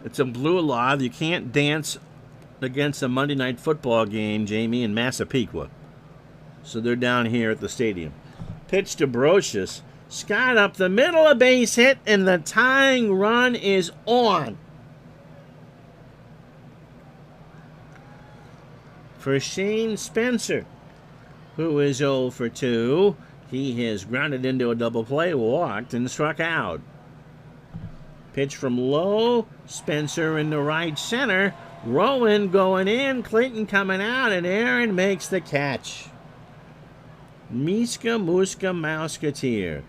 It's a blue law. You can't dance against a Monday Night Football game, Jamie, in Massapequa. So they're down here at the stadium. Pitch to Brosius. Scott up the middle, a base hit, and the tying run is on. For Shane Spencer, who is 0 for 2. He has grounded into a double play, walked, and struck out. Pitch from Lowe. Spencer in the right center. Rowan going in. Clayton coming out, and Aaron makes the catch. Miska Muska Mouseketeer.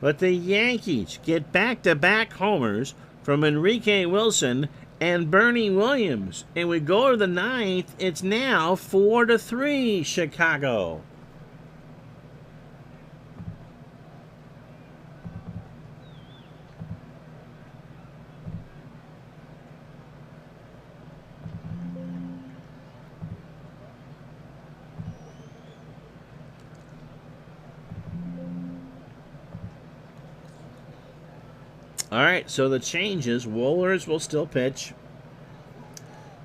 But the Yankees get back-to-back homers from Enrique Wilson and Bernie Williams. And we go to the 9th. It's now 4-3 Chicago. All right, so the changes. Wohlers will still pitch.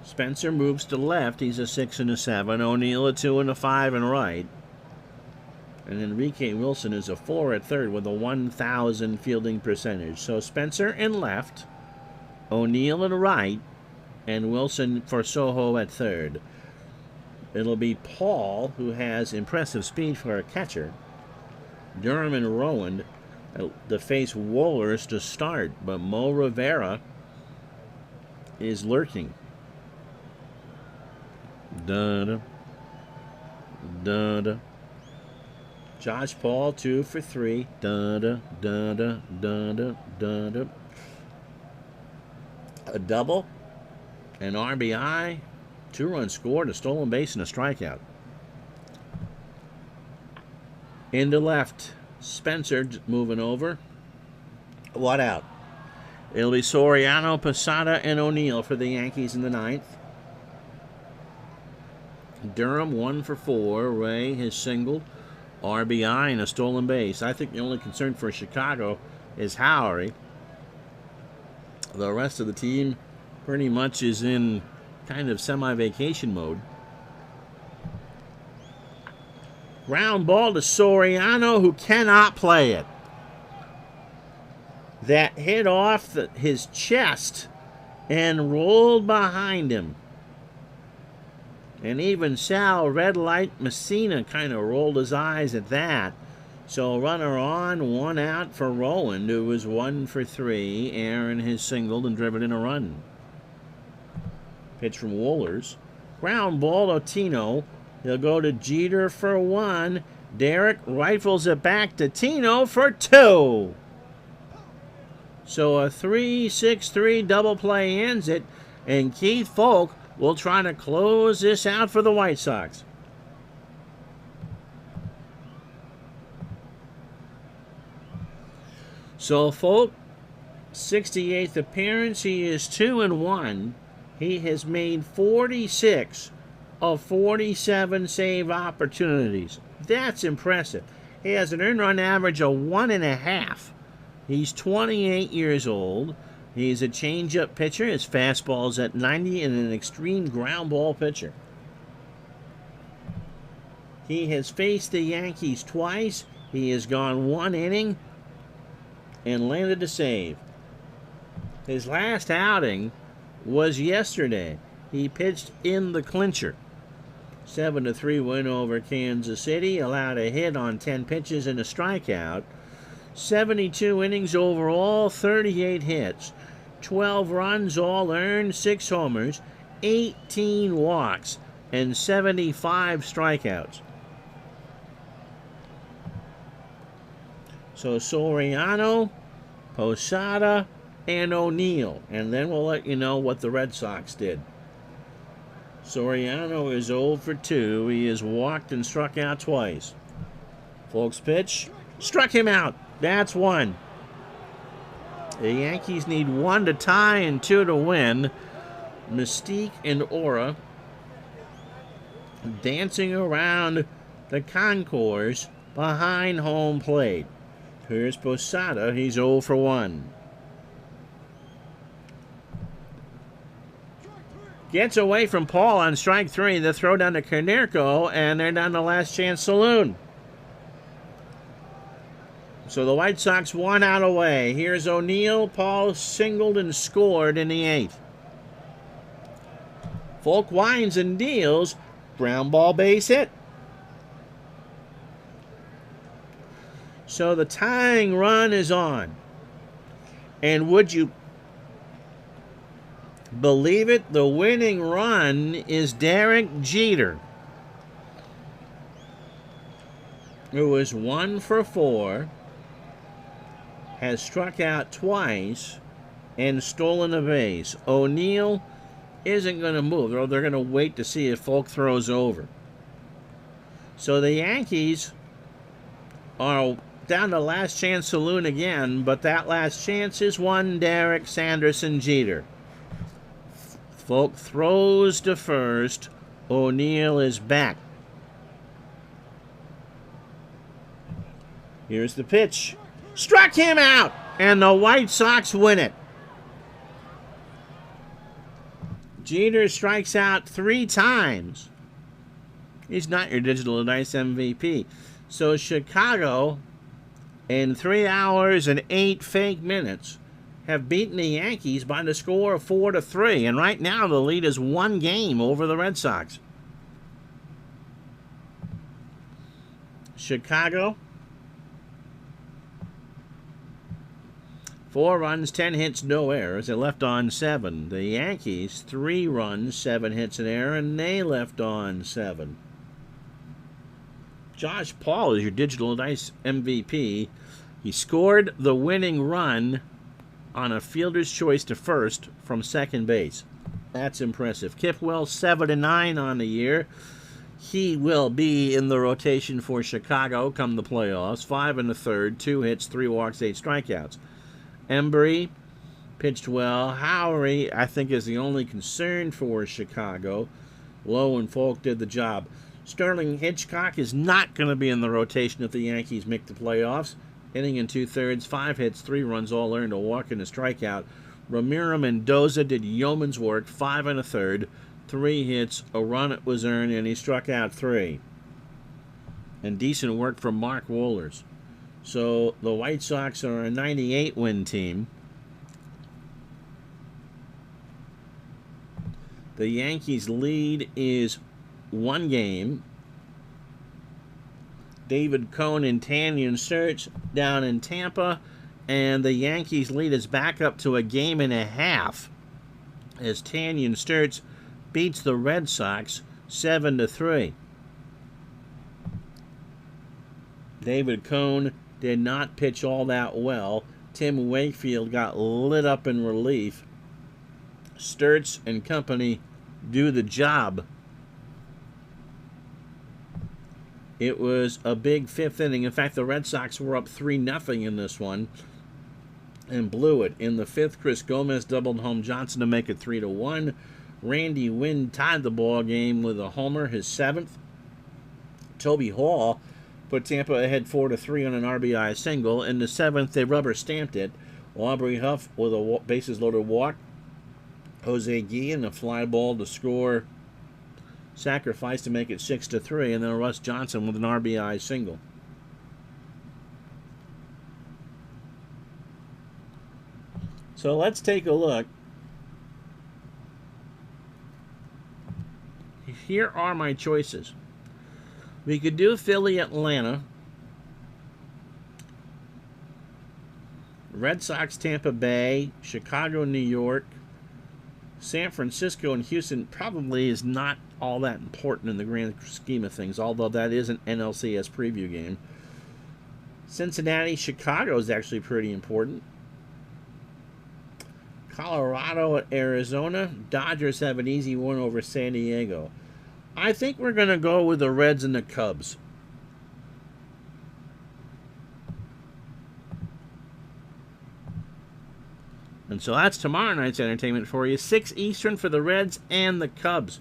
Spencer moves to left. He's a 6 and a 7. O'Neill a 2 and a 5 and right. And Enrique Wilson is a 4 at third with a 1,000 fielding percentage. So Spencer in left, O'Neill in right, and Wilson for Soho at third. It'll be Paul, who has impressive speed for a catcher. Durham and Rowan to face Wohlers to start, but Mo Rivera is lurking. Da-da. Da-da. Josh Paul 2 for 3. Da-da. Da-da. Da-da. Da-da. A double, an RBI, 2-run scored, a stolen base, and a strikeout. Into left. Spencer moving over. What out? It'll be Soriano, Posada, and O'Neill for the Yankees in the 9th. Durham 1 for 4. Ray has singled, RBI, and a stolen base. I think the only concern for Chicago is Howery. The rest of the team pretty much is in kind of semi-vacation mode. Ground ball to Soriano, who cannot play it. That hit off his chest and rolled behind him. And even Sal Red Light Messina kind of rolled his eyes at that. So runner on, 1 out for Rowan, who was 1 for 3. Aaron has singled and driven in a run. Pitch from Wohlers. Ground ball to Tino. He'll go to Jeter for 1. Derek rifles it back to Tino for 2. So a 3-6-3 double play ends it, and Keith Folk will try to close this out for the White Sox. So Folk, 68th appearance, he is 2-1. He has made 46 of 47 save opportunities. That's impressive. He has an earned run average of 1.5. He's 28 years old. He's a changeup pitcher. His fastball's at 90 and an extreme ground ball pitcher. He has faced the Yankees twice. He has gone 1 inning and landed a save. His last outing was yesterday. He pitched in the clincher. 7-3 win over Kansas City. Allowed a hit on 10 pitches and a strikeout. 72 innings overall, 38 hits. 12 runs all earned, 6 homers, 18 walks, and 75 strikeouts. So Soriano, Posada, and O'Neill. And then we'll let you know what the Red Sox did. Soriano is 0 for 2. He has walked and struck out twice. Folks pitch. Struck him out. That's 1. The Yankees need 1 to tie and 2 to win. Mystique and Aura dancing around the concourse behind home plate. Here's Posada. He's 0 for 1. Gets away from Paul on strike 3. The throw down to Konerko, and they're down to Last Chance Saloon. So the White Sox 1 out away. Here's O'Neill. Paul singled and scored in the 8th. Folk winds and deals. Ground ball base hit. So the tying run is on. And would you believe it? The winning run is Derek Jeter, who is 1 for 4. Has struck out twice and stolen a base. O'Neill isn't going to move. They're going to wait to see if Folk throws over. So the Yankees are down to Last Chance Saloon again, but that last chance is one Derek Sanderson Jeter. Folk throws to first. O'Neill is back. Here's the pitch. Struck him out, and the White Sox win it. Jeter strikes out 3 times. He's not your digital dice MVP. So Chicago, in 3 hours and 8 fake minutes, have beaten the Yankees by the score of 4-3. And right now the lead is 1 game over the Red Sox. Chicago, 4 runs, 10 hits, no errors. They left on 7. The Yankees, 3 runs, 7 hits, an error, and they left on 7. Josh Paul is your digital dice MVP. He scored the winning run on a fielder's choice to first from second base. That's impressive. Kipwell, 7-9 on the year. He will be in the rotation for Chicago come the playoffs. 5 1/3, 2 hits, 3 walks, 8 strikeouts. Embry pitched well. Howery, I think, is the only concern for Chicago. Lowe and Folk did the job. Sterling Hitchcock is not going to be in the rotation if the Yankees make the playoffs. Inning in 2/3, 5 hits, 3 runs, all earned, a walk and a strikeout. Ramiro Mendoza did yeoman's work, 5 1/3, 3 hits, a run was earned, and he struck out 3. And decent work from Mark Wohlers. So the White Sox are a 98-win team. The Yankees' lead is 1 game. David Cohn and Tanyan Search down in Tampa. And the Yankees' lead is back up to 1.5 games as Tanyan Sturts beats the Red Sox 7-3. David Cone did not pitch all that well. Tim Wakefield got lit up in relief. Sturts and company do the job. It was a big fifth inning. In fact, the Red Sox were up 3-0 in this one and blew it. In the fifth, Chris Gomez doubled home Johnson to make it 3-1. Randy Wynn tied the ball game with a homer, his 7th. Toby Hall put Tampa ahead 4-3 on an RBI single. In the 7th, they rubber stamped it. Aubrey Huff with a bases loaded walk. Jose Guillen a fly ball to score. Sacrifice to make it 6-3, and then Russ Johnson with an RBI single. So let's take a look. Here are my choices. We could do Philly, Atlanta, Red Sox, Tampa Bay, Chicago, New York, San Francisco, and Houston. Probably is not all that important in the grand scheme of things, although that is an NLCS preview game. Cincinnati, Chicago is actually pretty important. Colorado at Arizona. Dodgers have an easy one over San Diego. I think we're going to go with the Reds and the Cubs. And so that's tomorrow night's entertainment for you. 6 Eastern for the Reds and the Cubs.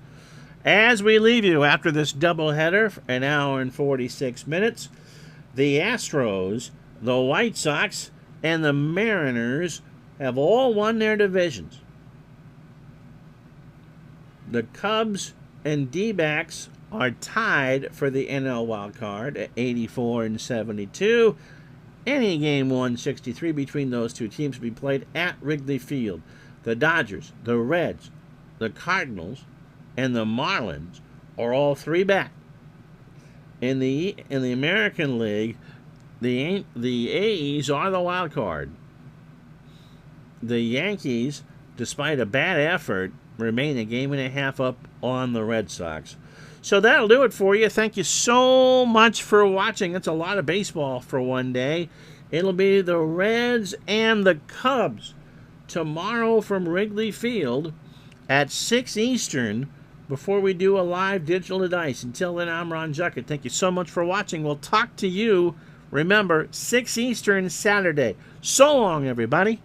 As we leave you after this doubleheader, an hour and 46 minutes, the Astros, the White Sox, and the Mariners have all won their divisions. The Cubs and D-backs are tied for the NL wild card at 84 and 72. Any game 163 between those two teams will be played at Wrigley Field. The Dodgers, the Reds, the Cardinals, and the Marlins are all 3 back. In the American League, the A's are the wild card. The Yankees, despite a bad effort, remain a game and a half up on the Red Sox. So that'll do it for you. Thank you so much for watching. It's a lot of baseball for one day. It'll be the Reds and the Cubs tomorrow from Wrigley Field at 6 Eastern before we do a live digital to dice. Until then, I'm Ron Juckett. Thank you so much for watching. We'll talk to you, remember, 6 Eastern Saturday. So long, everybody.